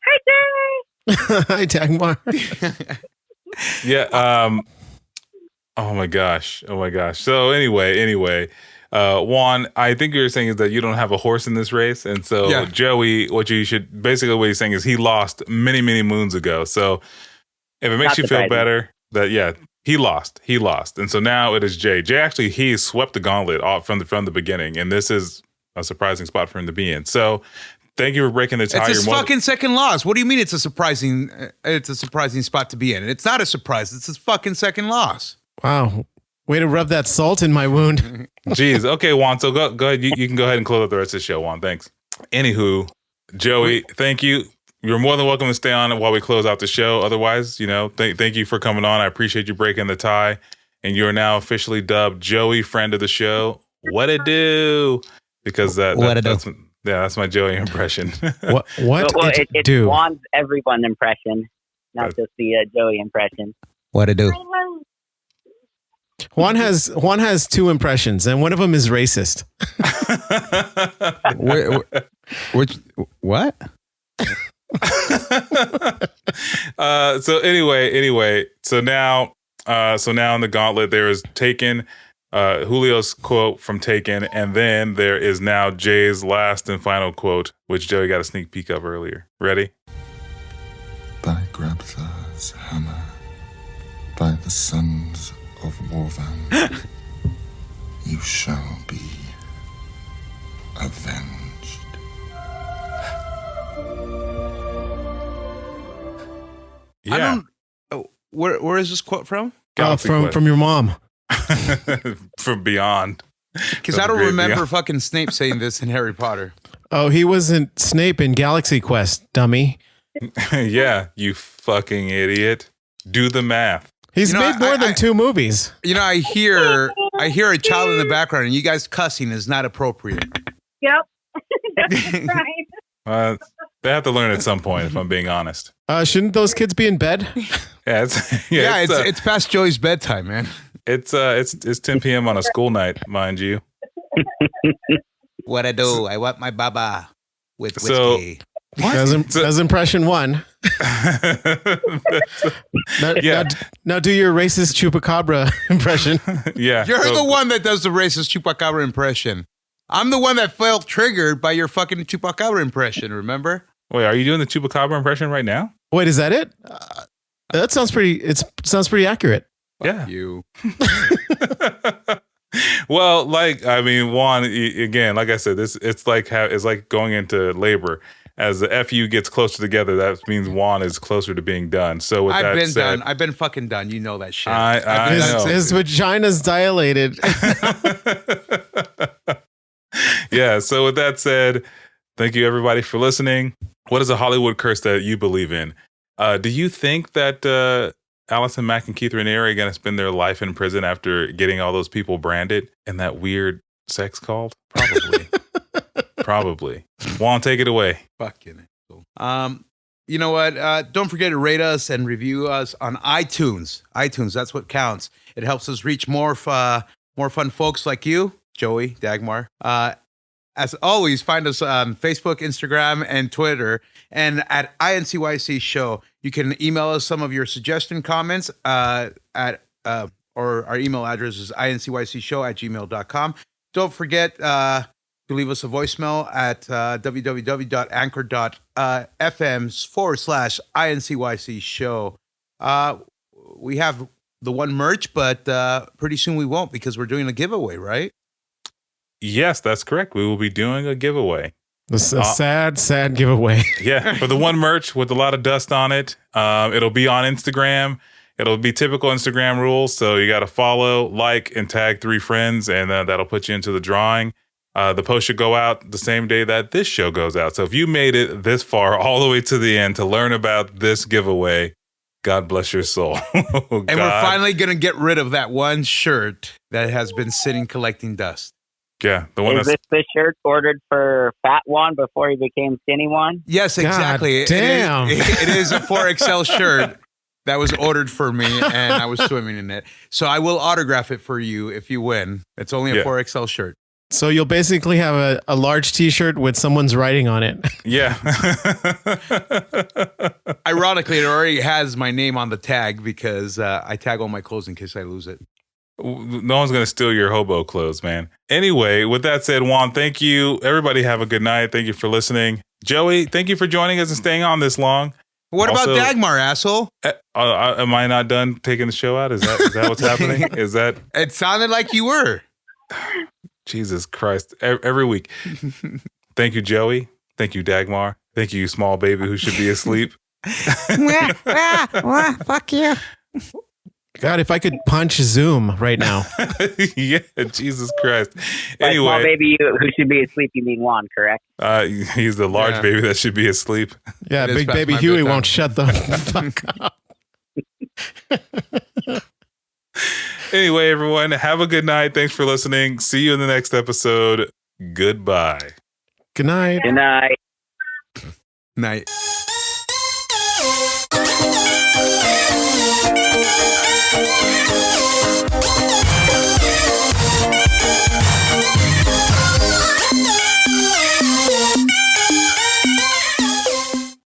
Speaker 7: Hi, Jay.
Speaker 2: Hi, Dagmar.
Speaker 1: Yeah. Oh my gosh. So anyway, Juan, I think you're saying is that you don't have a horse in this race, and so
Speaker 3: Yeah.
Speaker 1: Joey, what he's saying is he lost many moons ago. So if it makes
Speaker 5: Not
Speaker 1: you feel
Speaker 5: surprising.
Speaker 1: better, that he lost, and so now it is Jay. Jay actually he swept the gauntlet off from the beginning, and this is a surprising spot for him to be in. So thank you for breaking the tie.
Speaker 3: It's his
Speaker 1: You're more-
Speaker 3: fucking second loss. What do you mean it's a surprising spot to be in? It's not a surprise. It's his fucking second loss.
Speaker 2: Wow. Way to rub that salt in my wound.
Speaker 1: Jeez. Okay, Juan. So go ahead. You can go ahead and close up the rest of the show, Juan. Thanks. Anywho, Joey, thank you. You're more than welcome to stay on while we close out the show. Otherwise, thank you for coming on. I appreciate you breaking the tie. And you're now officially dubbed Joey, friend of the show. What it do? Because that's my Joey impression.
Speaker 2: What
Speaker 5: Well,
Speaker 2: it
Speaker 5: it's
Speaker 2: do?
Speaker 5: Juan's everyone impression, not just the Joey impression.
Speaker 3: What to do?
Speaker 2: Juan has two impressions, and one of them is racist.
Speaker 3: What?
Speaker 1: So anyway, so now in the gauntlet there is Taken, Julio's quote from Taken, and then there is now Jay's last and final quote, which Joey got a sneak peek of earlier. Ready?
Speaker 8: By Grabthar's hammer, by the sons of Warvan, you shall be avenged.
Speaker 1: Yeah,
Speaker 3: Where is this quote from?
Speaker 1: Galaxy Quest.
Speaker 2: From your mom.
Speaker 1: From Beyond.
Speaker 3: Because
Speaker 1: From
Speaker 3: I don't
Speaker 1: the great
Speaker 3: remember
Speaker 1: Beyond.
Speaker 3: fucking Snape saying this in Harry Potter.
Speaker 2: Oh, he wasn't Snape in Galaxy Quest, dummy.
Speaker 1: Yeah, you fucking idiot. Do the math.
Speaker 2: He's made more than two movies.
Speaker 3: I hear a child in the background, and you guys cussing is not appropriate.
Speaker 7: Yep. That's right.
Speaker 1: They have to learn at some point, if I'm being honest.
Speaker 2: Shouldn't those kids be in bed?
Speaker 1: Yeah,
Speaker 3: it's past Joey's bedtime, man.
Speaker 1: It's 10 p.m. on a school night, mind you.
Speaker 3: What I do? I want my baba with
Speaker 1: So-
Speaker 3: whiskey.
Speaker 2: That's impression one. Now do your racist chupacabra impression.
Speaker 1: Yeah.
Speaker 3: You're
Speaker 1: so-
Speaker 3: the one that does the racist chupacabra impression. I'm the one that felt triggered by your fucking chupacabra impression, remember?
Speaker 1: Wait, are you doing the chupacabra impression right now?
Speaker 2: Wait, is that it? That sounds pretty. It sounds pretty accurate.
Speaker 1: Yeah.
Speaker 3: You.
Speaker 1: Well, Juan, again, like I said, it's like going into labor. As the FU gets closer together, that means Juan is closer to being done. So with
Speaker 3: I've
Speaker 1: that
Speaker 3: been
Speaker 1: said,
Speaker 3: done. I've been fucking done. You know that shit.
Speaker 1: I know.
Speaker 2: His vagina's dilated.
Speaker 1: Yeah. So with that said, thank you everybody for listening. What is a Hollywood curse that you believe in? Do you think that Alison, Mack, and Keith Raniere are going to spend their life in prison after getting all those people branded in that weird sex cult? Probably. Probably. Juan, take it away.
Speaker 3: Fucking asshole. You know what? Don't forget to rate us and review us on iTunes. iTunes, that's what counts. It helps us reach more more fun folks like you, Joey, Dagmar. As always, find us on Facebook, Instagram, and Twitter, and at INCYCSHOW. You can email us some of your suggestion comments or our email address is incycshow@gmail.com. Don't forget to leave us a voicemail at www.anchor.fm/INCYCShow. We have the one merch, but pretty soon we won't because we're doing a giveaway, right?
Speaker 1: Yes, that's correct. We will be doing a giveaway.
Speaker 2: This is a sad giveaway.
Speaker 1: Yeah, for the one merch with a lot of dust on it. It'll be on Instagram. It'll be typical Instagram rules. So you got to follow, like, and tag 3 friends, and that'll put you into the drawing. The post should go out the same day that this show goes out. So if you made it this far, all the way to the end to learn about this giveaway, God bless your soul.
Speaker 3: And we're finally going to get rid of that one shirt that has been sitting collecting dust.
Speaker 1: Yeah, the one
Speaker 5: Is this the shirt ordered for Fat Juan before he became Skinny Juan?
Speaker 3: Yes, exactly.
Speaker 2: God damn.
Speaker 3: It is a 4XL shirt that was ordered for me, and I was swimming in it. So I will autograph it for you if you win. It's only a 4XL shirt.
Speaker 2: So you'll basically have a large T-shirt with someone's writing on it.
Speaker 1: Yeah.
Speaker 3: Ironically, it already has my name on the tag because I tag all my clothes in case I lose it.
Speaker 1: No one's going to steal your hobo clothes, man. Anyway, with that said, Juan, thank you. Everybody have a good night. Thank you for listening. Joey, thank you for joining us and staying on this long.
Speaker 3: What about Dagmar, asshole?
Speaker 1: Am I not done taking the show out? Is that what's happening? Is that?
Speaker 3: It sounded like you were.
Speaker 1: Jesus Christ. Every week. Thank you, Joey. Thank you, Dagmar. Thank you, small baby who should be asleep.
Speaker 2: Fuck you. God, if I could punch Zoom right now.
Speaker 1: Yeah, Jesus Christ.
Speaker 5: By
Speaker 1: Anyway.
Speaker 5: small baby who should be asleep, you mean Juan, correct?
Speaker 1: He's the large baby that should be asleep.
Speaker 2: Yeah, big baby Huey won't shut the fuck up.
Speaker 1: Anyway, everyone, have a good night. Thanks for listening. See you in the next episode. Goodbye.
Speaker 2: Good night.
Speaker 5: Good night.
Speaker 3: Night.